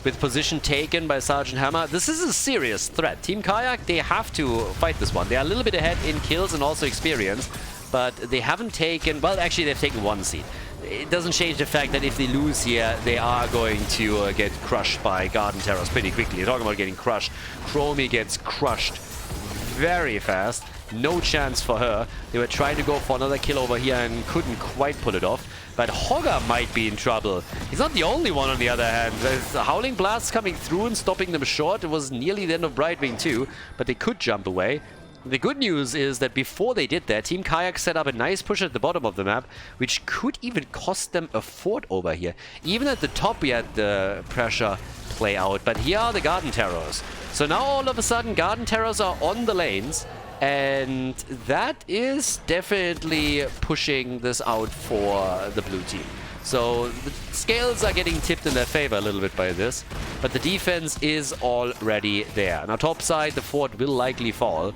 with position taken by Sergeant Hammer. This is a serious threat. Team Kayak, they have to fight this one. They are a little bit ahead in kills and also experience, but they haven't taken... Well, actually, they've taken 1 seed. It doesn't change the fact that if they lose here, they are going to get crushed by Garden Terrors pretty quickly. You're talking about getting crushed. Chromie gets crushed very fast. No chance for her. They were trying to go for another kill over here and couldn't quite pull it off. But Hogger might be in trouble. He's not the only one on the other hand. There's Howling Blasts coming through and stopping them short. It was nearly the end of Brightwing too, but they could jump away. The good news is that before they did that, Team Kayak set up a nice push at the bottom of the map, which could even cost them a fort over here. Even at the top we had the pressure play out, but here are the Garden Terrors. So now all of a sudden Garden Terrors are on the lanes, and that is definitely pushing this out for the blue team. So the scales are getting tipped in their favor a little bit by this, but the defense is already there. Now top side, the fort will likely fall,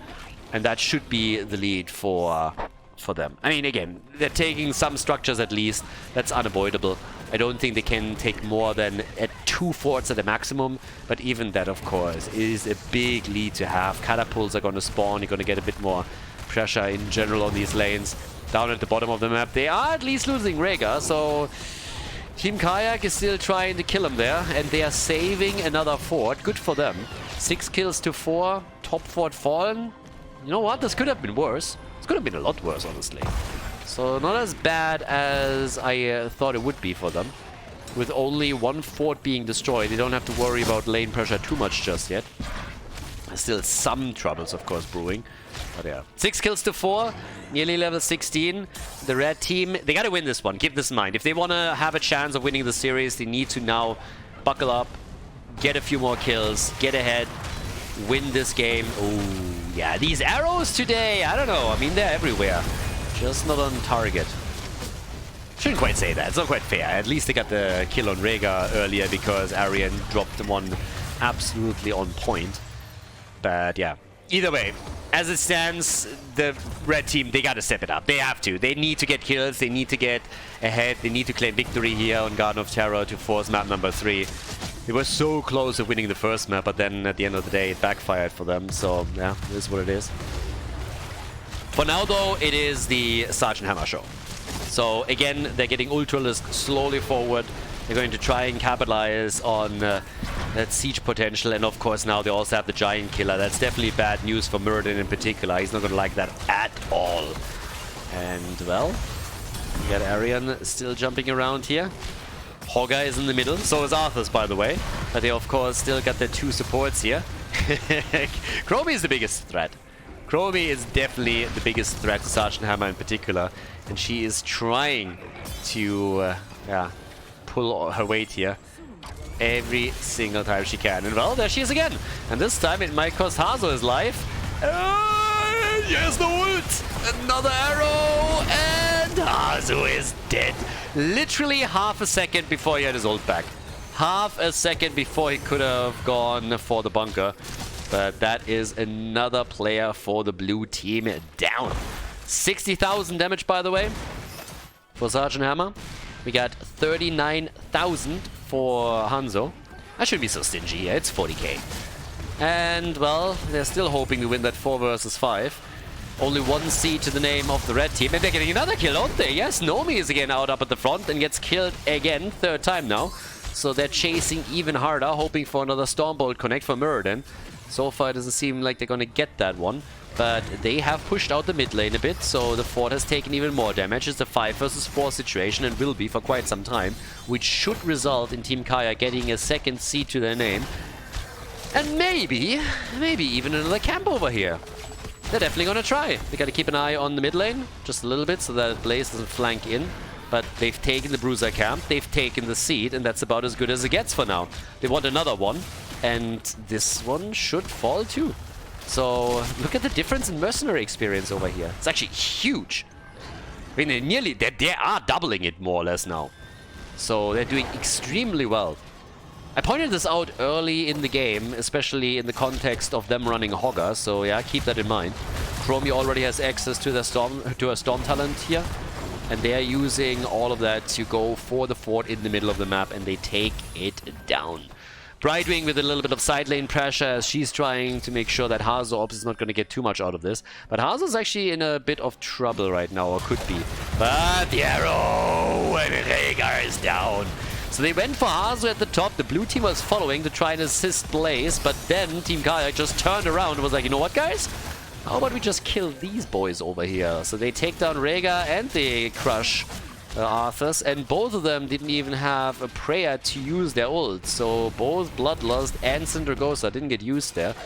and that should be the lead for them. I mean, again, they're taking some structures at least. That's unavoidable. I don't think they can take more than 2 forts at the maximum, but even that, of course, is a big lead to have. Catapults are going to spawn. You're going to get a bit more pressure in general on these lanes. Down at the bottom of the map, they are at least losing Rhaegar, so Team Kayak is still trying to kill him there, and they are saving another fort. Good for them. 6 kills to 4, top fort fallen. You know what? This could have been worse. This could have been a lot worse, honestly. So not as bad as I thought it would be for them. With only 1 fort being destroyed, they don't have to worry about lane pressure too much just yet. There's still some troubles, of course, brewing. But yeah, 6 kills to 4, nearly level 16. The red team, they gotta win this one. Keep this in mind. If they want to have a chance of winning the series, they need to now buckle up, get a few more kills, get ahead, win this game. Oh, yeah, these arrows today, I don't know. I mean, they're everywhere. Just not on target. Shouldn't quite say that. It's not quite fair. At least they got the kill on Rhaegar earlier because Arian dropped them on absolutely on point. But yeah, either way, as it stands, the red team, they gotta step it up. They have to. They need to get kills. They need to get ahead. They need to claim victory here on Garden of Terror to force map number 3. They were so close to winning the first map, but then at the end of the day, it backfired for them. So yeah, it is what it is. For now, though, it is the Sergeant Hammer show. So again, they're getting Ultralisk slowly forward. They're going to try and capitalize on that siege potential, and of course now they also have the Giant Killer. That's definitely bad news for Muradin in particular. He's not going to like that at all. And well, we got Arian still jumping around here. Hogger is in the middle, so is Arthas, by the way. But they of course still got their 2 supports here. Chromie is the biggest threat. Chromie is definitely the biggest threat to Sergeant Hammer in particular, and she is trying to pull her weight here every single time she can. And well, there she is again. And this time it might cost Hazo his life. Here's the ult! Another arrow! And And Hazu is dead. Literally half a second before he had his ult back. Half a second before he could have gone for the bunker. But that is another player for the blue team down. 60,000 damage, by the way, for Sergeant Hammer. We got 39,000 for Hanzo. I shouldn't be so stingy here. It's 40k. And, well, they're still hoping to win that 4 versus 5. Only 1 C to the name of the red team. And they're getting another kill, aren't they? Yes, Nomi is again out up at the front and gets killed again. 3rd time now. So they're chasing even harder, hoping for another Stormbolt connect for Muradin. So far, it doesn't seem like they're going to get that one. But they have pushed out the mid lane a bit, so the fort has taken even more damage. It's a 5 versus 4 situation and will be for quite some time, which should result in Team Kayak getting a 2nd C to their name. And maybe even another camp over here. They're definitely going to try. They got to keep an eye on the mid lane, just a little bit, so that Blaze doesn't flank in. But they've taken the Bruiser camp, they've taken the seed, and that's about as good as it gets for now. They want another one, and this one should fall too. So look at the difference in mercenary experience over here. It's actually huge. I mean, they are doubling it more or less now. So they're doing extremely well. I pointed this out early in the game, especially in the context of them running Hogger, so yeah, keep that in mind. Chromie already has access to a storm talent here, and they are using all of that to go for the fort in the middle of the map, and they take it down. Brightwing with a little bit of side lane pressure as she's trying to make sure that Hazo is not going to get too much out of this. But Hazo's actually in a bit of trouble right now, or could be. But the arrow and Rhaegar is down. So they went for Hazo at the top. The blue team was following to try and assist Blaze, but then Team Kayak just turned around and was like, you know what, guys? How about we just kill these boys over here? So they take down Rhaegar and they crush Arthas, and both of them didn't even have a prayer to use their ult. So both Bloodlust and Sindragosa didn't get used there.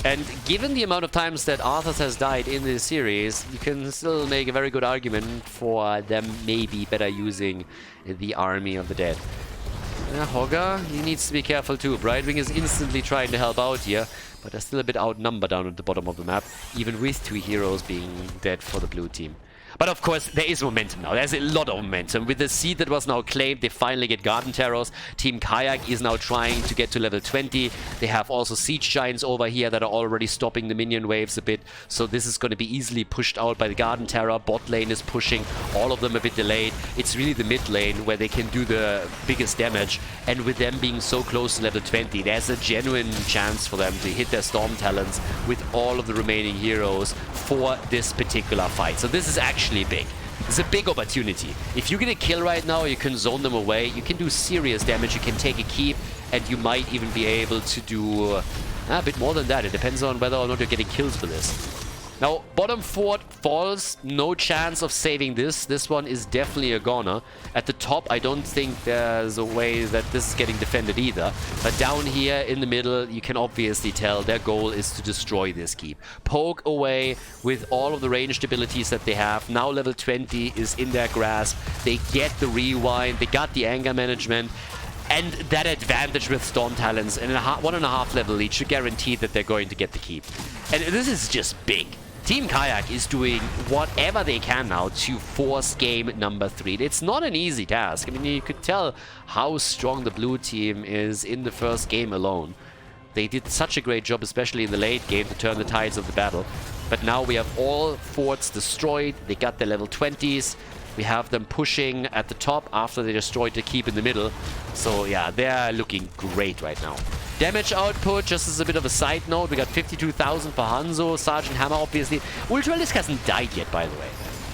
And given the amount of times that Arthas has died in this series, you can still make a very good argument for them maybe better using the Army of the Dead. Hogger, he needs to be careful too. Brightwing is instantly trying to help out here, but they're still a bit outnumbered down at the bottom of the map, even with 2 heroes being dead for the blue team. But of course, there is momentum now. There's a lot of momentum. With the seed that was now claimed, they finally get Garden Terrors. Team Kayak is now trying to get to level 20. They have also Siege Giants over here that are already stopping the minion waves a bit. So this is going to be easily pushed out by the Garden Terror. Bot lane is pushing, all of them a bit delayed. It's really the mid lane where they can do the biggest damage. And with them being so close to level 20, there's a genuine chance for them to hit their Storm Talents with all of the remaining heroes for this particular fight. So this is actually big. It's a big opportunity. If you get a kill right now, you can zone them away, you can do serious damage, you can take a keep, and you might even be able to do a bit more than that. It depends on whether or not you're getting kills for this. Now, bottom fort falls, no chance of saving this. This one is definitely a goner. At the top, I don't think there's a way that this is getting defended either. But down here in the middle, you can obviously tell their goal is to destroy this keep. Poke away with all of the ranged abilities that they have. Now level 20 is in their grasp. They get the rewind, they got the anger management. And that advantage with Storm Talents and 1.5 level each should guarantee that they're going to get the keep. And this is just big. Team Kayak is doing whatever they can now to force game number 3. It's not an easy task. I mean, you could tell how strong the blue team is in the first game alone. They did such a great job, especially in the late game, to turn the tides of the battle. But now we have all forts destroyed. They got their level 20s. We have them pushing at the top after they destroyed the keep in the middle. So yeah, they're looking great right now. Damage output, just as a bit of a side note, we got 52,000 for Hanzo, Sergeant Hammer obviously. Ultralisk hasn't died yet, by the way.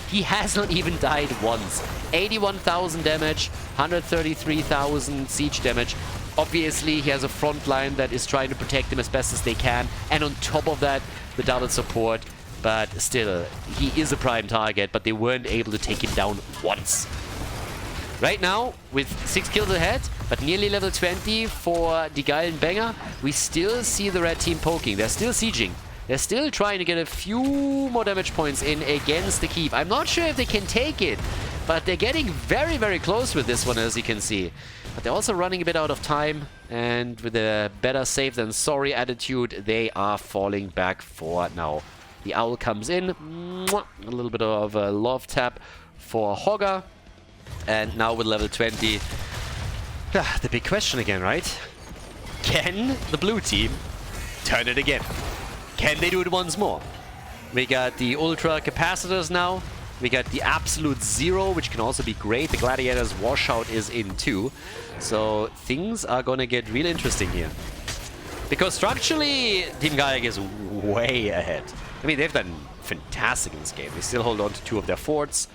He has not even died once. 81,000 damage, 133,000 siege damage. Obviously, he has a front line that is trying to protect him as best as they can. And on top of that, the double support. But still, he is a prime target, but they weren't able to take him down once. Right now, with 6 kills ahead, but nearly level 20 for the Geilen banger, we still see the red team poking. They're still sieging. They're still trying to get a few more damage points in against the keep. I'm not sure if they can take it, but they're getting very, very close with this one, as you can see. But they're also running a bit out of time, and with a better safe than sorry attitude, they are falling back for now. The owl comes in, a little bit of a love tap for Hogger. And now with level 20, the big question again, right? Can the blue team turn it again? Can they do it once more? We got the Ultra Capacitors now. We got the Absolute Zero, which can also be great. The Gladiator's Washout is in too. So things are gonna get real interesting here. Because structurally, Team Kayak is way ahead. I mean, they've done fantastic in this game. They still hold on to 2 of their forts.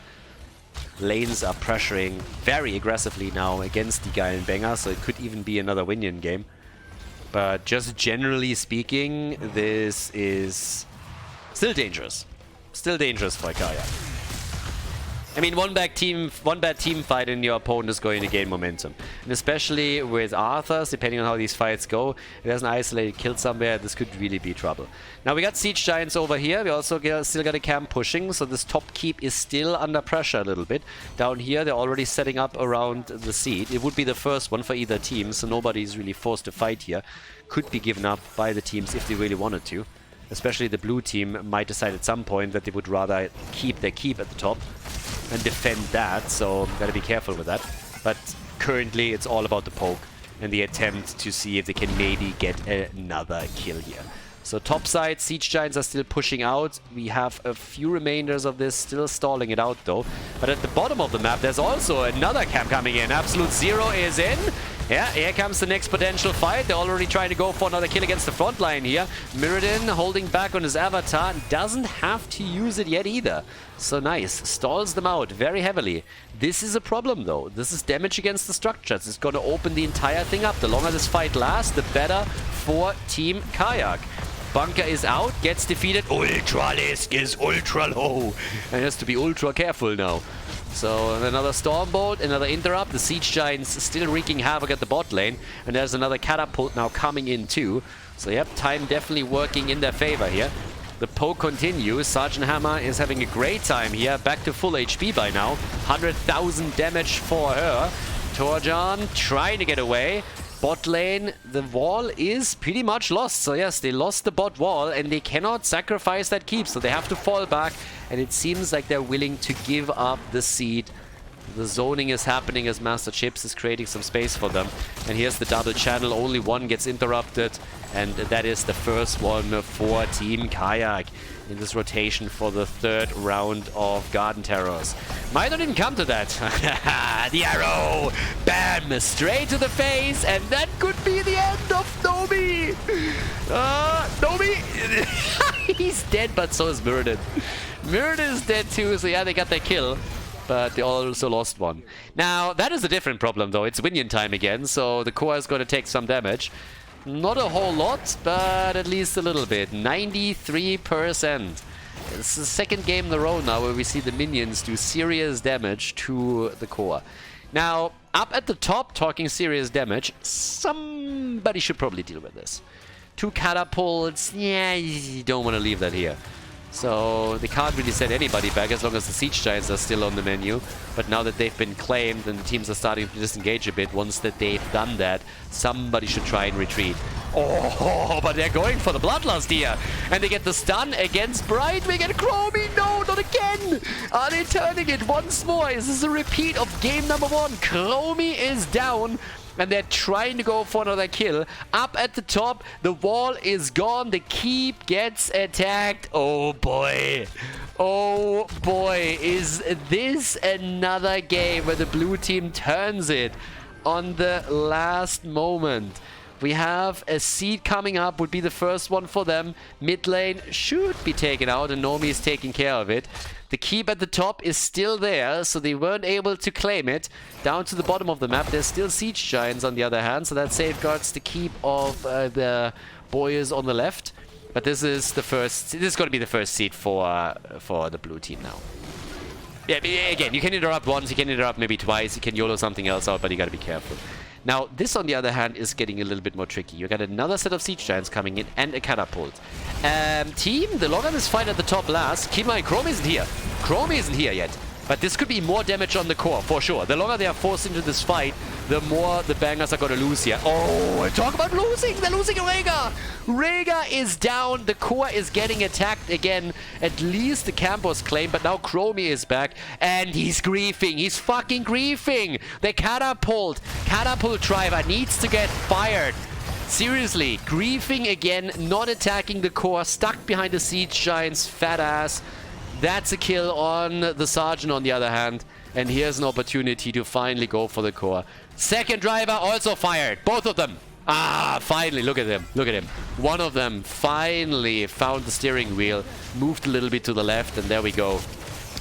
Lanes are pressuring very aggressively now against the Geilen Banger, so it could even be another win-in game. But just generally speaking, this is still dangerous. Still dangerous for Kayak. I mean, one bad team fight and your opponent is going to gain momentum. And especially with Arthurs, depending on how these fights go, if there's an isolated kill somewhere, this could really be trouble. Now we got Siege Giants over here. We also still got a camp pushing, so this top keep is still under pressure a little bit. Down here, they're already setting up around the seed. It would be the first one for either team, so nobody's really forced to fight here. Could be given up by the teams if they really wanted to. Especially the blue team might decide at some point that they would rather keep their keep at the top and defend that, so gotta be careful with that. But currently it's all about the poke and the attempt to see if they can maybe get another kill here. So top side, Siege Giants are still pushing out. We have a few remainders of this still stalling it out though. But at the bottom of the map there's also another camp coming in. Absolute Zero is in. Yeah, here comes the next potential fight. They're already trying to go for another kill against the front line here. Mirrodin holding back on his avatar. Doesn't have to use it yet either. So nice. Stalls them out very heavily. This is a problem though. This is damage against the structures. It's going to open the entire thing up. The longer this fight lasts, the better for Team Kayak. Bunker is out, gets defeated. Ultralisk is ultra low. And has to be ultra careful now. So another Stormbolt, another interrupt. The Siege Giants still wreaking havoc at the bot lane. And there's another Catapult now coming in too. So yep, time definitely working in their favor here. The poke continues. Sergeant Hammer is having a great time here. Back to full HP by now. 100,000 damage for her. Torjan trying to get away. Bot lane, the wall is pretty much lost. So yes, they lost the bot wall and they cannot sacrifice that keep. So they have to fall back. And it seems like they're willing to give up the seed. The zoning is happening as Master Chips is creating some space for them. And here's the double channel. Only one gets interrupted. And that is the first one for Team Kayak in this rotation for the 3rd round of Garden Terrors. Might not even come to that. The arrow! Bam! Straight to the face, and that could be the end of Nomi! Nomi! He's dead, but so is Mirrodin. Mirrodin is dead too, so yeah, they got their kill. But they also lost one. Now, that is a different problem though. It's Winion time again, so the core is going to take some damage. Not a whole lot, but at least a little bit. 93%. It's the 2nd game in a row now where we see the minions do serious damage to the core. Now, up at the top, talking serious damage, somebody should probably deal with this. 2 catapults, yeah, you don't want to leave that here. So they can't really set anybody back as long as the Siege Giants are still on the menu. But now that they've been claimed and the teams are starting to disengage a bit, once that they've done that, somebody should try and retreat. Oh, but they're going for the Bloodlust here. And they get the stun against Brightwing and Chromie. No, not again. Are they turning it once more? Is this a repeat of game number 1? Chromie is down. And they're trying to go for another kill. Up at the top, the wall is gone. The keep gets attacked. Oh boy. Oh boy. Is this another game where the blue team turns it on the last moment? We have a seed coming up, would be the first one for them. Mid lane should be taken out and Nomi is taking care of it. The keep at the top is still there, so they weren't able to claim it. Down to the bottom of the map, there's still Siege Giants on the other hand, so that safeguards the keep of the boys on the left. But this is the first. This is going to be the first seed for the blue team now. Yeah, again, you can interrupt once, you can interrupt maybe twice, you can YOLO something else out, but you got to be careful. Now, this on the other hand is getting a little bit more tricky. You got another set of Siege Giants coming in and a Catapult. Team, the longer this fight at the top lasts, keep in mind, Chromie isn't here. Chromie isn't here yet. But this could be more damage on the core, for sure. The longer they are forced into this fight, the more the bangers are gonna lose here. Oh, talk about losing! They're losing Rhaegar! Rhaegar is down. The core is getting attacked again. At least the camp was claimed, but now Chromie is back. And he's griefing. He's fucking griefing! The catapult driver needs to get fired. Seriously, griefing again, not attacking the core, stuck behind the siege giants, fat ass. That's a kill on the sergeant on the other hand. And here's an opportunity to finally go for the core. Second driver also fired. Both of them. Ah, finally. Look at him. Look at him. One of them finally found the steering wheel, moved a little bit to the left, and there we go.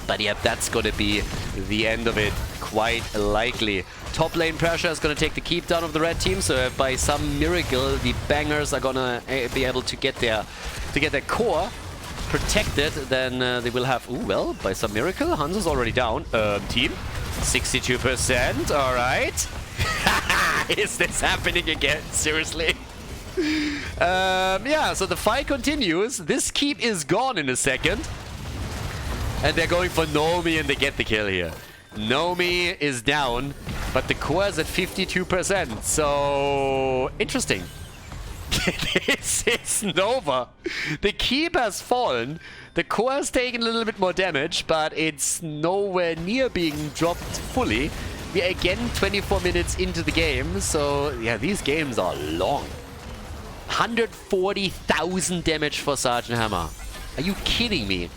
But yep, that's going to be the end of it, quite likely. Top lane pressure is going to take the keep down of the red team, so if by some miracle the bangers are going to be able to get their core protected, then they will have... Ooh, well, by some miracle, Hanzo's already down. Team, 62%, alright. Is this happening again? Seriously? Yeah, so the fight continues. This keep is gone in a second. And they're going for Nomi and they get the kill here. Nomi is down, but the core is at 52%. So, interesting. This is Nova. The keep has fallen. The core has taken a little bit more damage, but it's nowhere near being dropped fully. We are again 24 minutes into the game, so yeah, these games are long. 140,000 damage for Sergeant Hammer. Are you kidding me?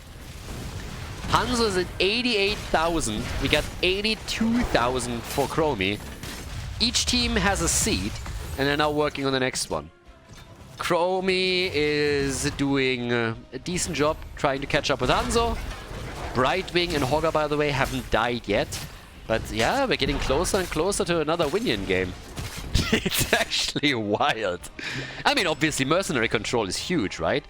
Hanzo is at 88,000. We got 82,000 for Chromie. Each team has a seed, and they're now working on the next one. Chromie is doing a decent job trying to catch up with Hanzo. Brightwing and Hogger, by the way, haven't died yet. But yeah, we're getting closer and closer to another Winion game. It's actually wild. I mean, obviously, mercenary control is huge, right?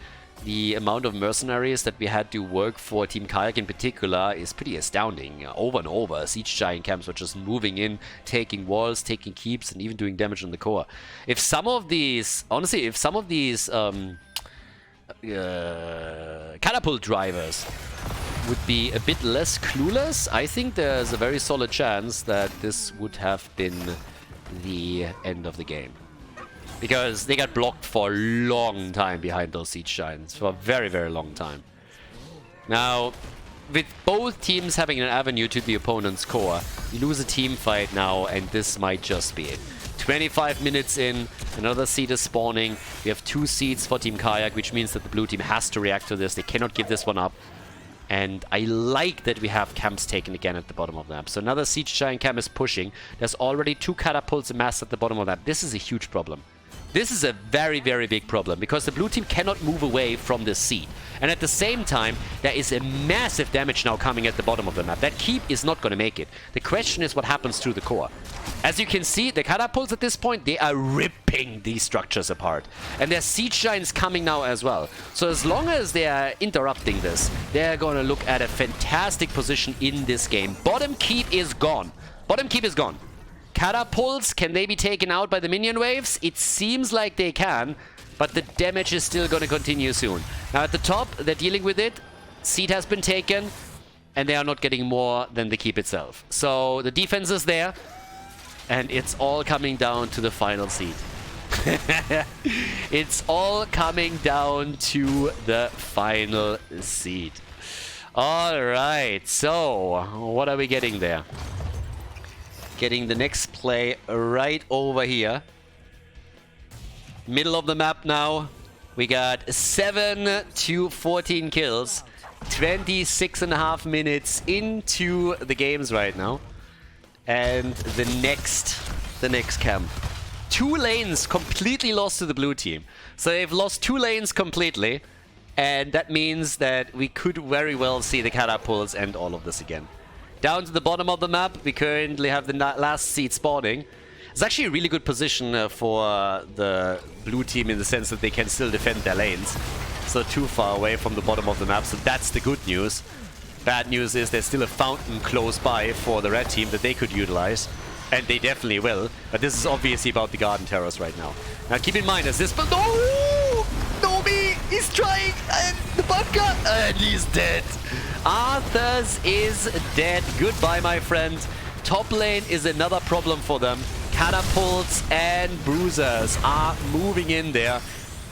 The amount of mercenaries that we had to work for Team Kayak in particular is pretty astounding. Over and over, siege giant camps were just moving in, taking walls, taking keeps, and even doing damage on the core. If some of these, honestly, if some of these catapult drivers would be a bit less clueless, I think there's a very solid chance that this would have been the end of the game. Because they got blocked for a long time behind those siege giants. For a very, very long time. Now, with both teams having an avenue to the opponent's core, you lose a team fight now, and this might just be it. 25 minutes in, another seed is spawning. We have 2 seeds for Team Kayak, which means that the blue team has to react to this. They cannot give this one up. And I like that we have camps taken again at the bottom of the map. So another siege giant camp is pushing. There's already 2 catapults amassed at the bottom of the map. This is a huge problem. This is a very, very big problem because the blue team cannot move away from this seed. And at the same time, there is a massive damage now coming at the bottom of the map. That keep is not going to make it. The question is what happens to the core. As you can see, the catapults at this point, they are ripping these structures apart. And there's siege giants coming now as well. So as long as they are interrupting this, they're going to look at a fantastic position in this game. Bottom keep is gone. Bottom keep is gone. Catapults, can they be taken out by the minion waves? It seems like they can, but the damage is still going to continue soon. Now at the top, they're dealing with it. Seed has been taken, and they are not getting more than the keep itself. So the defense is there, and it's all coming down to the final seed. It's all coming down to the final seed. Alright, so what are we getting there? Getting the next play right over here. Middle of the map now. We got 7 to 14 kills. 26.5 minutes into the games right now. And the next camp. 2 lanes completely lost to the blue team. So they've lost 2 lanes completely. And that means that we could very well see the catapults and all of this again. Down to the bottom of the map, we currently have the last seed spawning. It's actually a really good position for the blue team in the sense that they can still defend their lanes. It's not too far away from the bottom of the map, so that's the good news. Bad news is there's still a fountain close by for the red team that they could utilize. And they definitely will. But this is obviously about the garden terrors right now. Now keep in mind, as this... No! Nomi! He's trying! And the bunker! And he's dead! Arthur's is dead. Goodbye, my friend. Top lane is another problem for them. catapults and bruisers are moving in there.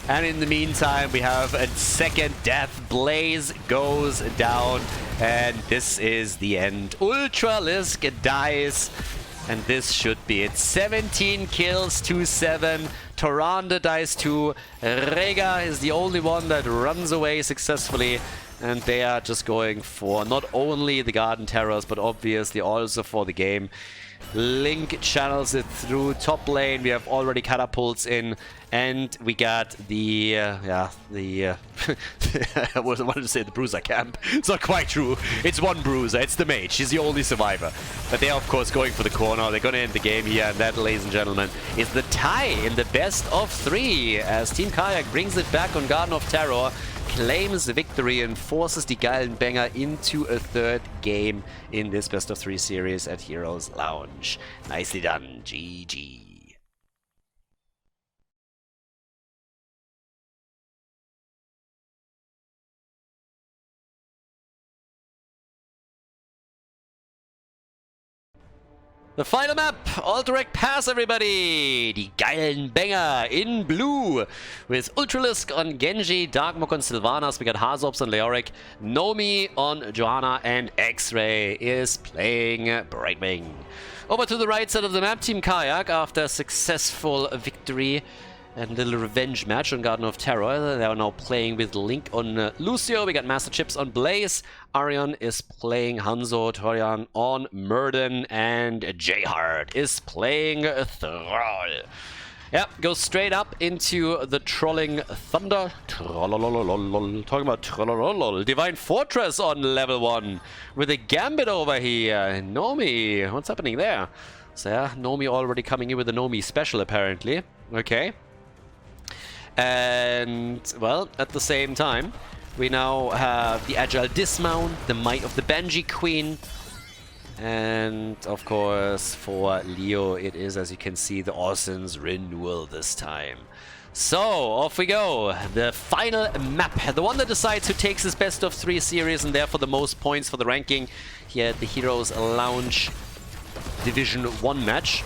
And in the meantime, we have a second death. Blaze goes down. And this is the end. Ultralisk dies. And this should be it. 17 kills to 7. Toranda dies too. Rega is the only one that runs away successfully. And they are just going for not only the Garden Terrors, but obviously also for the game. Link channels it through top lane. We have already catapults in, and we got the I wanted to say the bruiser camp. It's not quite true. It's one bruiser. It's the mage. She's the only survivor. But they are of course going for the corner. They're going to end the game here, and that, ladies and gentlemen, is the tie in the best of 3 as Team Kayak brings it back on Garden of Terror, claims the victory and forces the Geilen banger into a 3rd game in this best of 3 series at Heroes Lounge. Nicely done. GG. The final map, Alterac Pass, everybody! The Geilen banger in blue with Ultralisk on Genji, Darkmok on Sylvanas, we got Hazops on Leoric, Nomi on Johanna, and X-Ray is playing Brightwing. Over to the right side of the map, Team Kayak, after a successful victory and a little revenge match on Garden of Terror. They are now playing with Link on Lucio. We got Master Chips on Blaze. Arion is playing Hanzo. Torian on Murden. And Jayhard is playing Thrall. Yep, goes straight up into the Trolling Thunder. Talking about trollololol. Divine Fortress on level 1 with a Gambit over here. Nomi, what's happening there? So yeah, Nomi already coming in with a Nomi special apparently. Okay. And, well, at the same time, we now have the Agile Dismount, the Might of the Banshee Queen, and, of course, for Leo, it is, as you can see, the Orson's Renewal this time. So, off we go. The final map, the one that decides who takes this best of 3 series and therefore the most points for the ranking here at the Heroes Lounge Division 1 match.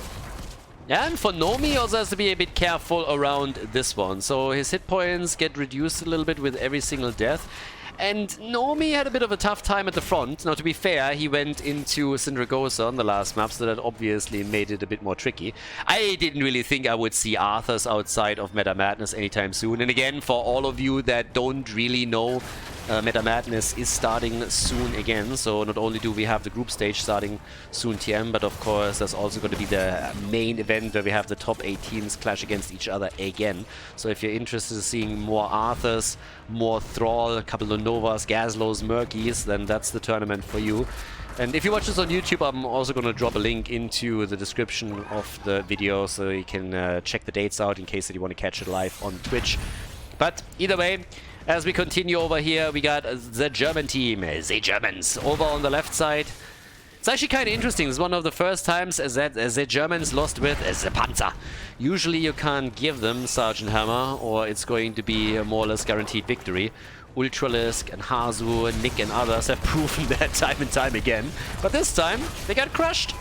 And for Nomi, also has to be a bit careful around this one. So his hit points get reduced a little bit with every single death. And Nomi had a bit of a tough time at the front. Now, to be fair, he went into Syndragosa on the last map, so that obviously made it a bit more tricky. I didn't really think I would see Arthurs outside of Meta Madness anytime soon. And again, for all of you that don't really know, Meta Madness is starting soon again, so not only do we have the group stage starting soon TM, but of course there's also going to be the main event where we have the top 8 teams clash against each other again. So if you're interested in seeing more Arthurs, more Thrall, a couple of Novas, Gazlows, Murkies, then that's the tournament for you. And if you watch this on YouTube, I'm also going to drop a link into the description of the video so you can check the dates out in case that you want to catch it live on Twitch. But either way, as we continue over here, we got the German team, the Germans, over on the left side. It's actually kind of interesting. It's one of the first times that the Germans lost with the Panzer. Usually you can't give them Sergeant Hammer, or it's going to be a more or less guaranteed victory. Ultralisk and Hazu and Nick and others have proven that time and time again. But this time, they got crushed.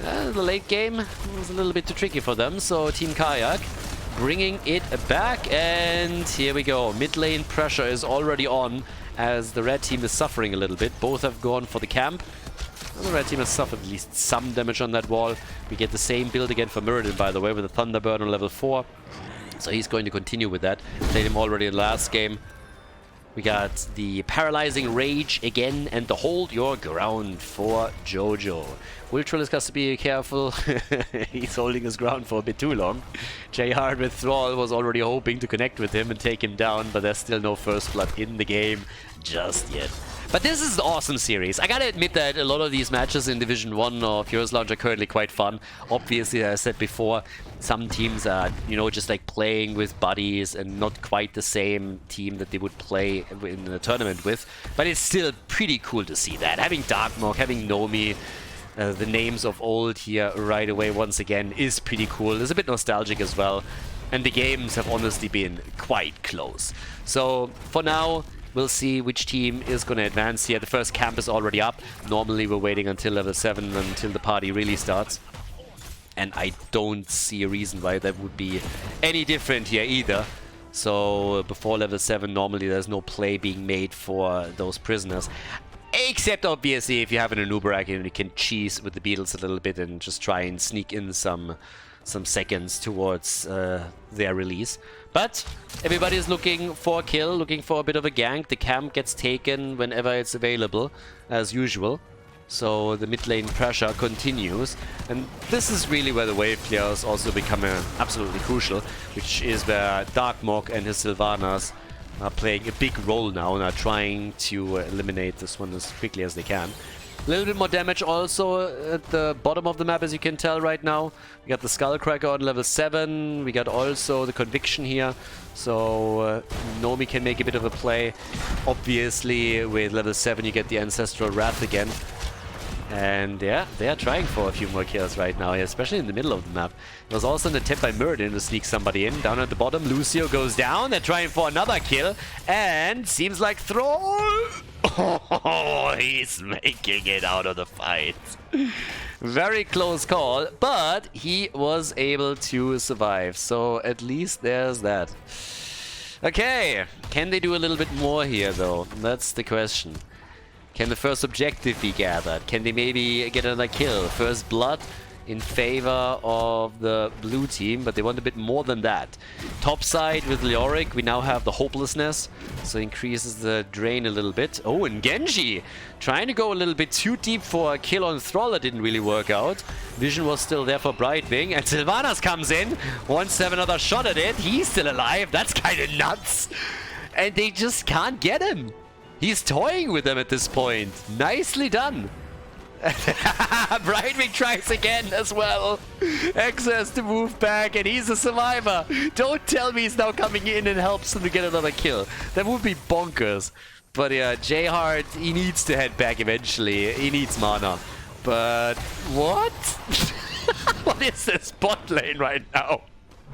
The late game was a little bit too tricky for them, so Team Kayak bringing it back, and here we go. Mid lane pressure is already on as the red team is suffering a little bit. Both have gone for the camp. And the red team has suffered at least some damage on that wall. We get the same build again for Muradin, by the way, with a Thunderbird on level 4. So he's going to continue with that. Played him already in the last game. We got the Paralyzing Rage again and the Hold Your Ground for Jojo. Ultralisk has to be careful. He's holding his ground for a bit too long. Jayhard with Thrall was already hoping to connect with him and take him down, but there's still no first blood in the game just yet. But this is an awesome series. I gotta admit that a lot of these matches in Division 1 of Heroes Lounge are currently quite fun. Obviously, as I said before, some teams are, you know, just like playing with buddies and not quite the same team that they would play in a tournament with. But it's still pretty cool to see that. Having Darkmok, having Nomi, the names of old here right away once again is pretty cool. It's a bit nostalgic as well. And the games have honestly been quite close. So for now, we'll see which team is going to advance here. The first camp is already up. Normally we're waiting until level 7 until the party really starts. And I don't see a reason why that would be any different here either. So before level 7, normally there's no play being made for those prisoners. Except obviously if you have an Anubarak and you can cheese with the beetles a little bit and just try and sneak in some seconds towards their release. But everybody is looking for a kill, looking for a bit of a gank. The camp gets taken whenever it's available, as usual. So the mid lane pressure continues, and this is really where the wave clears also become absolutely crucial, which is where Darkmog and his Sylvanas are playing a big role now and are trying to eliminate this one as quickly as they can. A little bit more damage also at the bottom of the map, as you can tell right now. We got the Skullcracker on level 7, we got also the Conviction here, so Nomi can make a bit of a play. Obviously with level 7 you get the Ancestral Wrath again. And yeah, they are trying for a few more kills right now, especially in the middle of the map. There was also an attempt by Muradin to sneak somebody in. Down at the bottom, Lucio goes down. They're trying for another kill. And seems like Thrall... Oh, he's making it out of the fight. Very close call, but he was able to survive. So at least there's that. Okay, can they do a little bit more here though? That's the question. Can the first objective be gathered? Can they maybe get another kill? First blood in favor of the blue team, but they want a bit more than that. Top side with Leoric, we now have the Hopelessness, so increases the drain a little bit. Oh, and Genji trying to go a little bit too deep for a kill on Thrall. That didn't really work out. Vision was still there for Brightwing, and Sylvanas comes in, wants to have another shot at it. He's still alive. That's kind of nuts. And they just can't get him. He's toying with them at this point. Nicely done. Brightwing tries again as well. X has to move back and he's a survivor. Don't tell me he's now coming in and helps them to get another kill. That would be bonkers. But yeah, J-Hart, he needs to head back eventually. He needs mana. But what? What is this bot lane right now?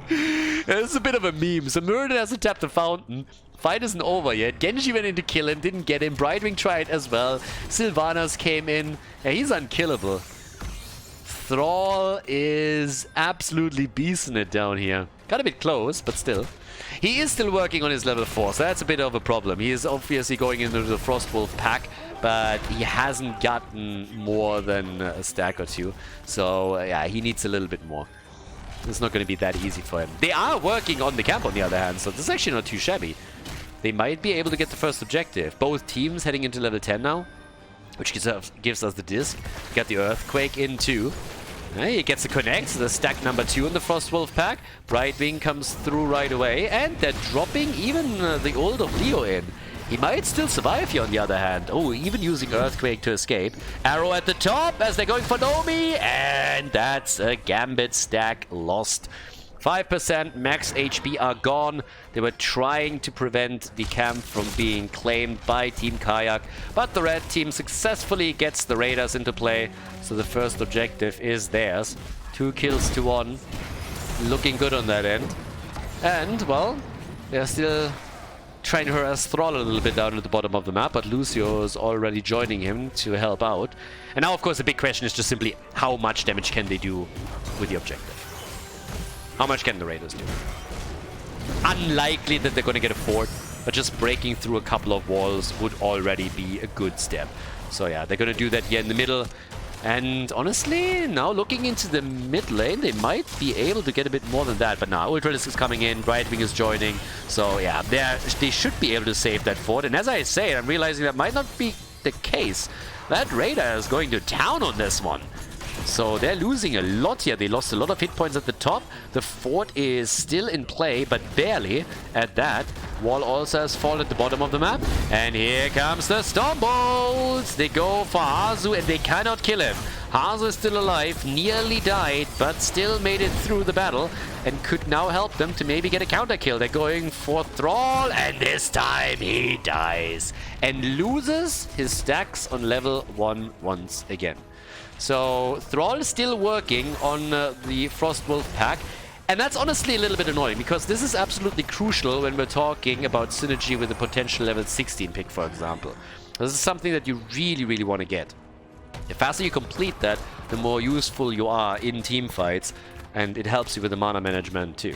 It's a bit of a meme. So Muradin has to tap the fountain. Fight isn't over yet. Genji went in to kill him, didn't get him. Brightwing tried as well. Sylvanas came in. Yeah, he's unkillable. Thrall is absolutely beasting it down here. Got a bit close, but still. He is still working on his level 4, so that's a bit of a problem. He is obviously going into the Frostwolf pack, but he hasn't gotten more than a stack or two. So yeah, he needs a little bit more. It's not going to be that easy for him. They are working on the camp on the other hand, so this is actually not too shabby. They might be able to get the first objective. Both teams heading into level 10 now, which gives us the disc. We got the Earthquake in too. He gets the connect, the stack number 2 in the Frostwolf pack. Brightwing comes through right away, and they're dropping even the ult of Leo in. He might still survive here on the other hand. Oh, even using Earthquake to escape. Arrow at the top as they're going for Nomi, and that's a Gambit stack lost. 5% max HP are gone. They were trying to prevent the camp from being claimed by Team Kayak, but the red team successfully gets the Raiders into play, so the first objective is theirs. 2 kills to 1. Looking good on that end. And, well, they're still trying to harass Thrall a little bit down at the bottom of the map, but Lucio is already joining him to help out. And now, of course, the big question is just simply how much damage can they do with the objective? How much can the Raiders do? Unlikely that they're going to get a fort, but just breaking through a couple of walls would already be a good step. So yeah, they're going to do that here in the middle. And honestly, now looking into the mid lane, they might be able to get a bit more than that. But now Ultralisk is coming in, Brightwing is joining. So yeah, they should be able to save that fort. And as I say, I'm realizing that might not be the case. That Raider is going to town on this one. So they're losing a lot here. They lost a lot of hit points at the top. The fort is still in play, but barely at that. Wall also has fallen at the bottom of the map. And here comes the Storm Bolts. They go for Hazu and they cannot kill him. Hazu is still alive, nearly died, but still made it through the battle and could now help them to maybe get a counter kill. They're going for Thrall, and this time he dies and loses his stacks on level 1 once again. So Thrall is still working on the Frostwolf pack, and that's honestly a little bit annoying because this is absolutely crucial when we're talking about synergy with a potential level 16 pick, for example. This is something that you really, really want to get. The faster you complete that, the more useful you are in team fights, and it helps you with the mana management too.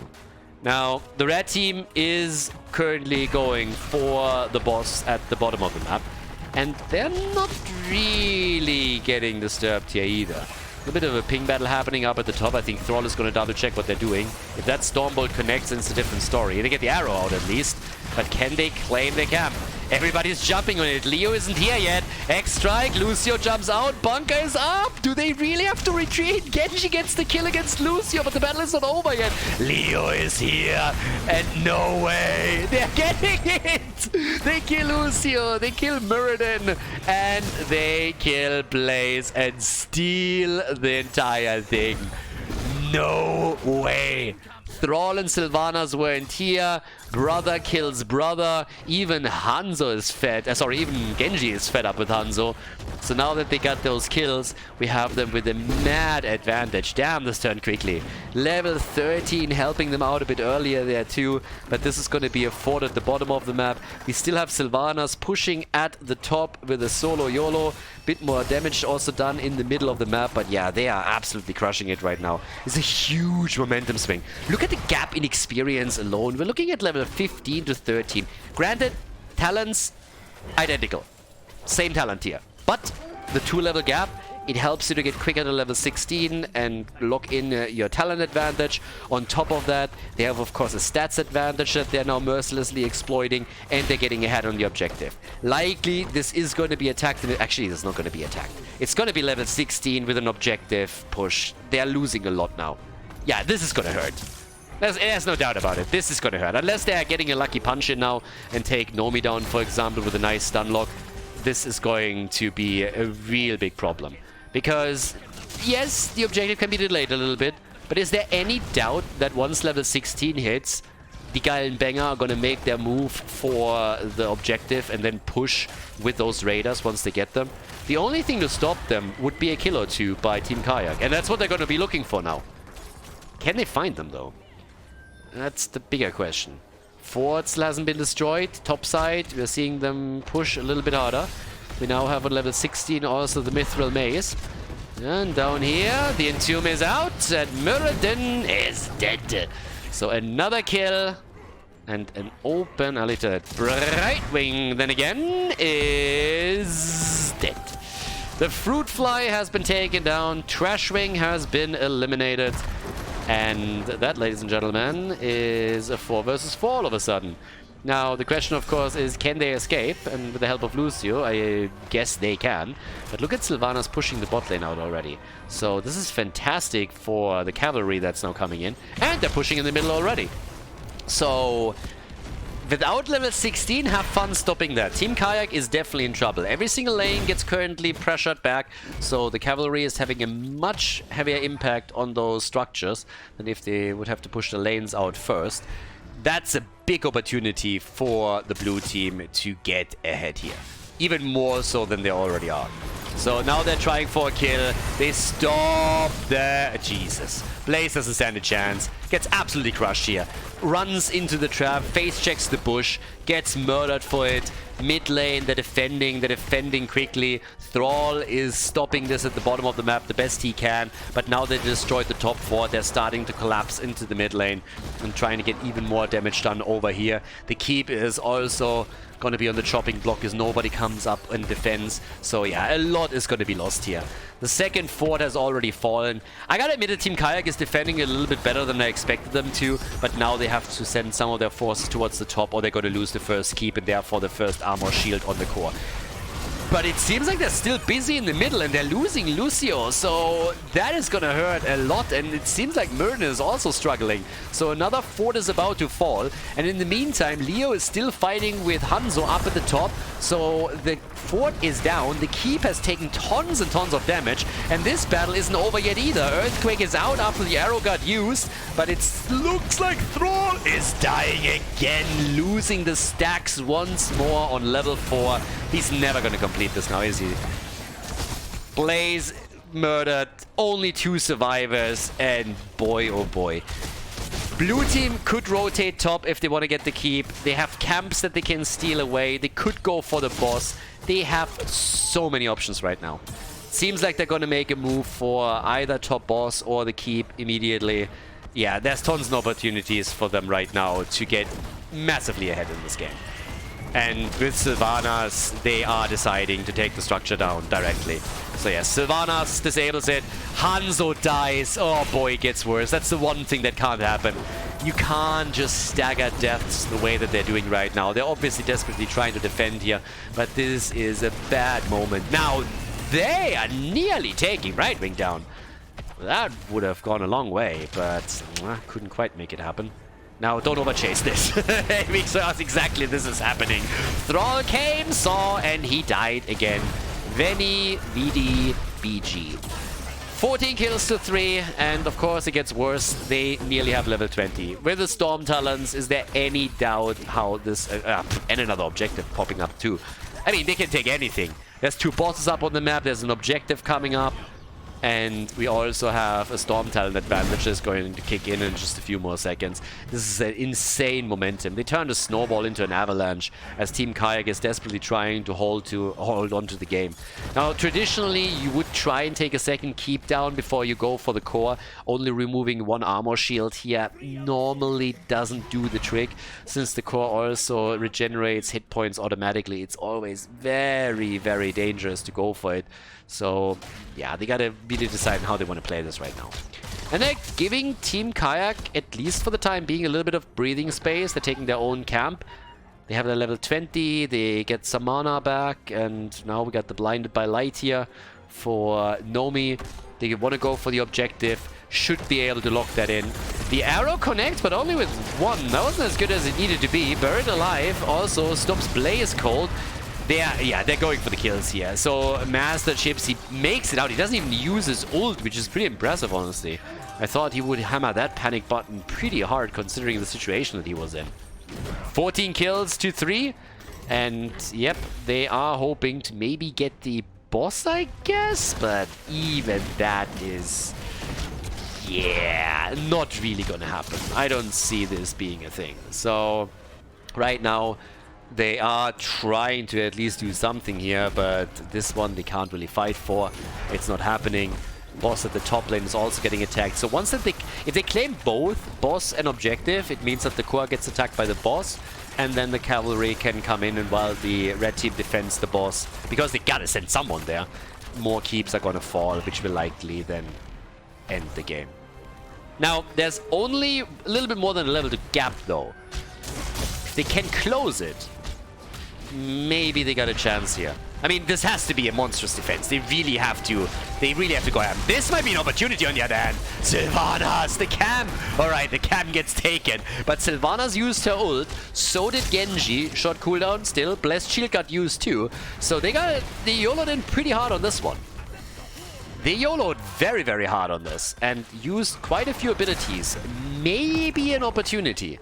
Now, the red team is currently going for the boss at the bottom of the map, and they're not really getting disturbed here either. A bit of a ping battle happening up at the top. I think Thrall is going to double check what they're doing. If that Stormbolt connects, then it's a different story. They get the arrow out at least. But can they claim their camp? Everybody's jumping on it. Leo isn't here yet. X-Strike. Lucio jumps out. Bunker is up. Do they really have to retreat? Genji gets the kill against Lucio, but the battle is not over yet. Leo is here. And no way. They're getting it. They kill Lucio. They kill Muradin. And they kill Blaze and steal the entire thing. No way. Thrall and Sylvanas weren't here. Brother kills brother. Even Hanzo is fed. Sorry, even Genji is fed up with Hanzo. So now that they got those kills, we have them with a mad advantage. Damn, this turned quickly. Level 13 helping them out a bit earlier there too. But this is going to be a fort at the bottom of the map. We still have Sylvanas pushing at the top with a solo YOLO. Bit more damage also done in the middle of the map. But yeah, they are absolutely crushing it right now. It's a huge momentum swing. Look at the gap in experience alone. We're looking at level 15 to 13. Granted, talents identical. Same talent tier. But the 2-level gap, it helps you to get quicker to level 16 and lock in your talent advantage. On top of that, they have of course a stats advantage that they're now mercilessly exploiting, and they're getting ahead on the objective. Likely this is going to be attacked, and actually it's not going to be attacked. It's going to be level 16 with an objective push. They're losing a lot now. Yeah, this is going to hurt. There's no doubt about it. This is going to hurt. Unless they're getting a lucky punch in now and take Nomi down, for example, with a nice stun lock. This is going to be a real big problem. Because, yes, the objective can be delayed a little bit. But is there any doubt that once level 16 hits, the Geilen Banger are going to make their move for the objective and then push with those raiders once they get them? The only thing to stop them would be a kill or two by Team Kayak. And that's what they're going to be looking for now. Can they find them, though? That's the bigger question. Forts hasn't been destroyed. Top side, we're seeing them push a little bit harder. We now have on level 16 also the Mithril Maze. And down here, the Entomb is out, and Muradin is dead. So another kill, and an open Alita Brightwing, then again, is dead. The Fruit Fly has been taken down, Trashwing has been eliminated. And that, ladies and gentlemen, is a 4 versus 4 all of a sudden. Now, the question, of course, is can they escape? And with the help of Lucio, I guess they can. But look at Sylvanas pushing the bot lane out already. So this is fantastic for the cavalry that's now coming in. And they're pushing in the middle already. So without level 16, have fun stopping that. Team Kayak is definitely in trouble. Every single lane gets currently pressured back, so the cavalry is having a much heavier impact on those structures than if they would have to push the lanes out first. That's a big opportunity for the blue team to get ahead here. Even more so than they already are. So now they're trying for a kill. They stop the... Jesus. Blaze doesn't stand a chance. Gets absolutely crushed here. Runs into the trap, face checks the bush, gets murdered for it. Mid lane, they're defending quickly. Thrall is stopping this at the bottom of the map the best he can. But now they destroyed the top 4. They're starting to collapse into the mid lane and trying to get even more damage done over here. The keep is also going to be on the chopping block as nobody comes up and defends. So yeah, a lot is going to be lost here. The second fort has already fallen. I gotta admit, the Team Kayak is defending a little bit better than I expected them to, but now they have to send some of their forces towards the top or they're going to lose the first keep and therefore the first armor shield on the core. But it seems like they're still busy in the middle and they're losing Lucio, so that is gonna hurt a lot, and it seems like Myrna is also struggling. So another fort is about to fall, and in the meantime Leo is still fighting with Hanzo up at the top, so the fort is down, the keep has taken tons and tons of damage, and this battle isn't over yet either. Earthquake is out after the arrow got used, but it looks like Thrall is dying again, losing the stacks once more on level 4. He's never gonna complete this now, is he? Blaze murdered, only 2 survivors, and boy oh boy. Blue team could rotate top if they want to get the keep. They have camps that they can steal away. They could go for the boss. They have so many options right now. seems like they're going to make a move for either top boss or the keep immediately. Yeah, there's tons of opportunities for them right now to get massively ahead in this game. And with Sylvanas, they are deciding to take the structure down directly. So yeah, Sylvanas disables it. Hanzo dies. Oh boy, it gets worse. That's the one thing that can't happen. You can't just stagger deaths the way that they're doing right now. They're obviously desperately trying to defend here, but this is a bad moment. Now, they are nearly taking Right Wing down. That would have gone a long way, but couldn't quite make it happen. Now, don't overchase this. Because exactly this is happening. Thrall came, saw, and he died again. Veni, Vidi, BG. 14 kills to 3, and of course it gets worse. They nearly have level 20. With the Storm Talons, is there any doubt how this... and another objective popping up too. I mean, they can take anything. There's 2 bosses up on the map, there's an objective coming up. And we also have a Storm Talon advantage that's going to kick in just a few more seconds. This is an insane momentum. They turned a snowball into an avalanche as Team Kayak is desperately trying to hold on to the game. Now, traditionally, you would try and take a second keep down before you go for the core. Only removing 1 armor shield here normally doesn't do the trick. Since the core also regenerates hit points automatically, it's always very, very dangerous to go for it. So, yeah, they gotta really decide how they want to play this right now. And they're giving Team Kayak, at least for the time being, a little bit of breathing space. They're taking their own camp. They have their level 20, they get some mana back, and now we got the Blinded by Light here for Nomi. They want to go for the objective, should be able to lock that in. The arrow connects, but only with 1. That wasn't as good as it needed to be. Buried Alive also stops Blaze Cold. They're going for the kills here. So Master Chips, he makes it out. He doesn't even use his ult, which is pretty impressive, honestly. I thought he would hammer that panic button pretty hard, considering the situation that he was in. 14 kills to 3. And, yep, they are hoping to maybe get the boss, I guess. But even that is... yeah, not really gonna happen. I don't see this being a thing. So, right now... they are trying to at least do something here, but this one they can't really fight for. It's not happening. Boss at the top lane is also getting attacked. So once that if they claim both boss and objective, it means that the core gets attacked by the boss, and then the cavalry can come in, and while the red team defends the boss, because they gotta send someone there, more keeps are gonna fall, which will likely then end the game. Now, there's only a little bit more than a level to gap though. If they can close it, maybe they got a chance here. I mean, this has to be a monstrous defense. They really have to go ham. This might be an opportunity on the other hand. Sylvanas, the cam. Alright, the cam gets taken. But Sylvanas used her ult. So did Genji. Short cooldown still. Blessed Shield got used too. So they YOLO'd in pretty hard on this one. They YOLO'd very, very hard on this. And used quite a few abilities. Maybe an opportunity.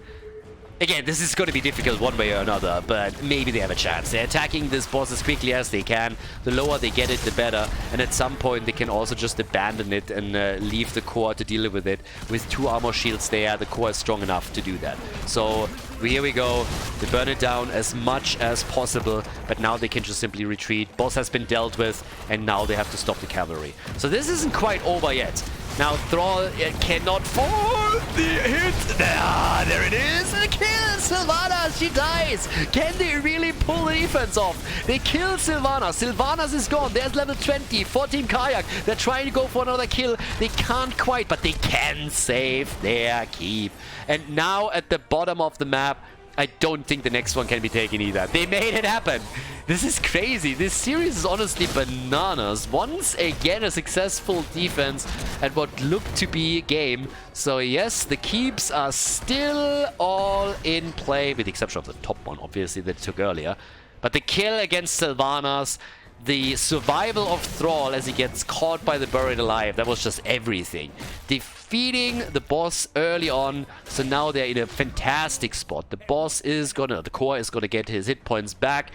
Again, this is going to be difficult one way or another, but maybe they have a chance. They're attacking this boss as quickly as they can. The lower they get it, the better. And at some point, they can also just abandon it and leave the core to deal with it. With 2 armor shields there, the core is strong enough to do that. So here we go. They burn it down as much as possible, but now they can just simply retreat. Boss has been dealt with, and now they have to stop the cavalry. So this isn't quite over yet. Now Thrall cannot fall. The hit. There it is. The kill. Sylvanas, she dies. Can they really pull the defense off? They kill Sylvanas. Sylvanas is gone. There's level 20 for Team Kayak. They're trying to go for another kill. They can't quite, but they can save their keep. And now at the bottom of the map, I don't think the next one can be taken either. They made it happen. This is crazy. This series is honestly bananas. Once again, a successful defense at what looked to be a game. So yes, the keeps are still all in play, with the exception of the top one, obviously, that took earlier. But the kill against Sylvanas, the survival of Thrall as he gets caught by the Buried Alive, that was just everything. Defeating the boss early on, so now they're in a fantastic spot. The core is gonna get his hit points back.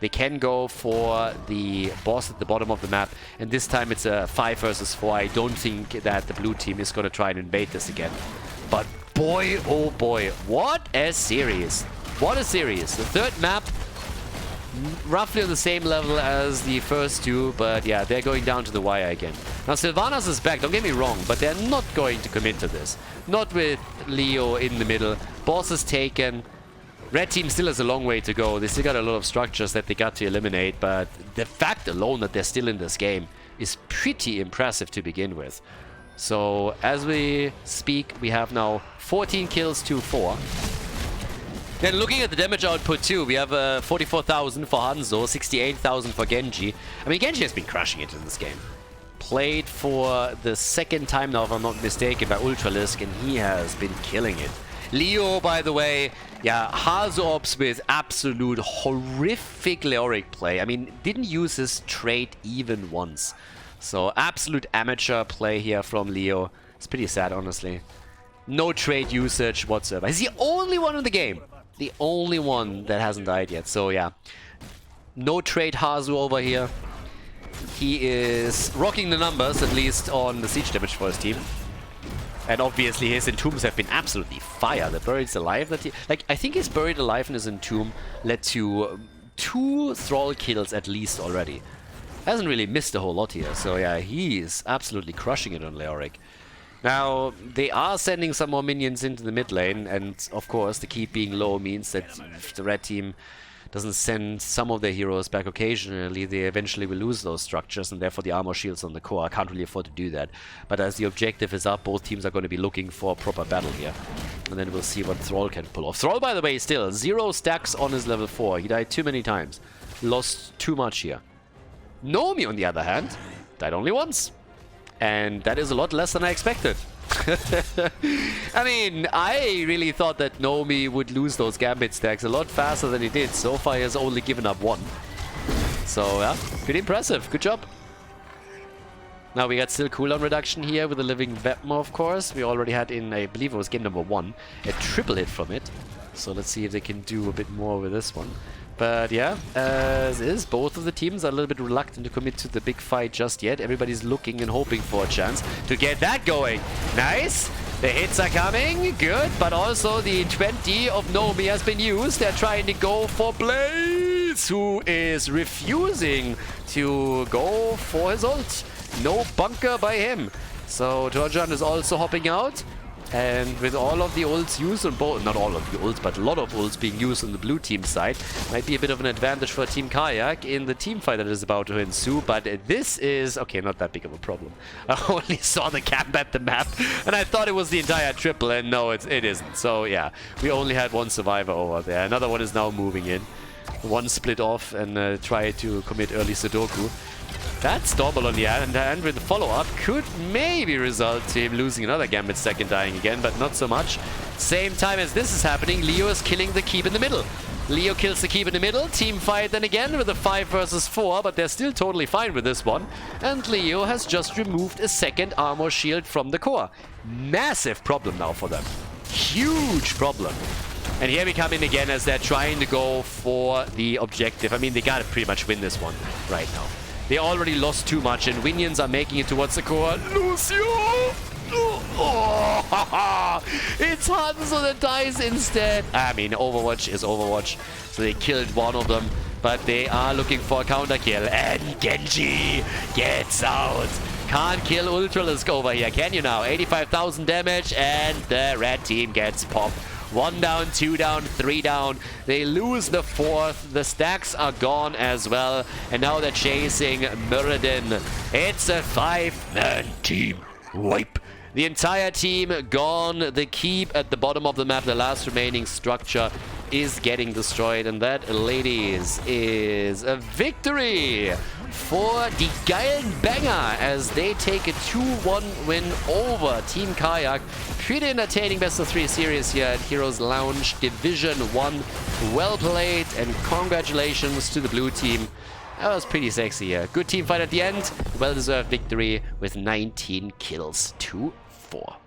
They can go for the boss at the bottom of the map, and this time it's a 5 versus 4. I don't think that the blue team is gonna try and invade this again. But boy, oh boy, what a series. What a series. The third map, roughly on the same level as the first two, but yeah, they're going down to the wire again. Now, Sylvanas is back, don't get me wrong, but they're not going to commit to this. Not with Leo in the middle. Boss is taken. Red team still has a long way to go. They still got a lot of structures that they got to eliminate, but the fact alone that they're still in this game is pretty impressive to begin with. So, as we speak, we have now 14 kills to 4. Then looking at the damage output too, we have 44,000 for Hanzo, 68,000 for Genji. I mean, Genji has been crushing it in this game. Played for the second time now, if I'm not mistaken, by Ultralisk, and he has been killing it. Leo, by the way, yeah, Hazops with absolute horrific Leoric play. I mean, didn't use his trait even once. So, absolute amateur play here from Leo. It's pretty sad, honestly. No trait usage whatsoever. He's the only one in the game. The only one that hasn't died yet. So, yeah. No trait Hazu over here. He is rocking the numbers, at least on the siege damage for his team. And obviously his entombs have been absolutely fire. The buried alive that he... Like, I think his buried alive in his entomb led to 2 thrall kills at least already. Hasn't really missed a whole lot here. So yeah, he is absolutely crushing it on Leoric. Now, they are sending some more minions into the mid lane. And of course, the keep being low means that if the red team doesn't send some of their heroes back occasionally, they eventually will lose those structures, and therefore the armor shields on the core can't really afford to do that. But as the objective is up, both teams are going to be looking for a proper battle here. And then we'll see what Thrall can pull off. Thrall, by the way, still 0 stacks on his level 4. He died too many times. Lost too much here. Nomi, on the other hand, died only once. And that is a lot less than I expected. I mean, I really thought that Nomi would lose those Gambit stacks a lot faster than he did. So far, he has only given up 1. So, yeah, pretty impressive. Good job. Now, we got still cooldown reduction here with the Living Vepma, of course. We already had in, I believe it was game number 1, a triple hit from it. So, let's see if they can do a bit more with this one. But yeah, as is, both of the teams are a little bit reluctant to commit to the big fight just yet. Everybody's looking and hoping for a chance to get that going. Nice! The hits are coming, good, but also the 20 of Nomi has been used. They're trying to go for Blaze, who is refusing to go for his ult. No bunker by him. So Torjan is also hopping out. And with all of the ults used on both, not all of the ults, but a lot of ults being used on the blue team side, might be a bit of an advantage for Team Kayak in the team fight that is about to ensue. But this is, okay, not that big of a problem. I only saw the cap at the map, and I thought it was the entire triple, and no, it isn't. So yeah, we only had 1 survivor over there. Another one is now moving in. One split off and try to commit early Sudoku. That Stormball on the other hand with the follow-up could maybe result to him losing another Gambit stack and dying again, but not so much. Same time as this is happening, Leo is killing the keep in the middle. Leo kills the keep in the middle, team fight then again with a 5 versus 4, but they're still totally fine with this one. And Leo has just removed a second armor shield from the core. Massive problem now for them. Huge problem. And here we come in again as they're trying to go for the objective. I mean, they gotta pretty much win this one right now. They already lost too much, and Winions are making it towards the core. Lucio! Oh, it's Hanzo that dies instead. I mean, Overwatch is Overwatch, so they killed one of them, but they are looking for a counter kill. And Genji gets out. Can't kill Ultralisk over here, can you now? 85,000 damage, and the red team gets popped. 1 down, 2 down, 3 down. They lose the 4th. The stacks are gone as well. And now they're chasing Muradin. It's a 5-man team wipe. The entire team gone. The keep at the bottom of the map, the last remaining structure, is getting destroyed. And that, ladies, is a victory for the Geilen Banger as they take a 2-1 win over Team Kayak. Pretty entertaining best of 3 series here at Heroes Lounge Division 1. Well played, and congratulations to the blue team. That was pretty sexy here. Good team fight at the end. Well-deserved victory with 19 kills to 4.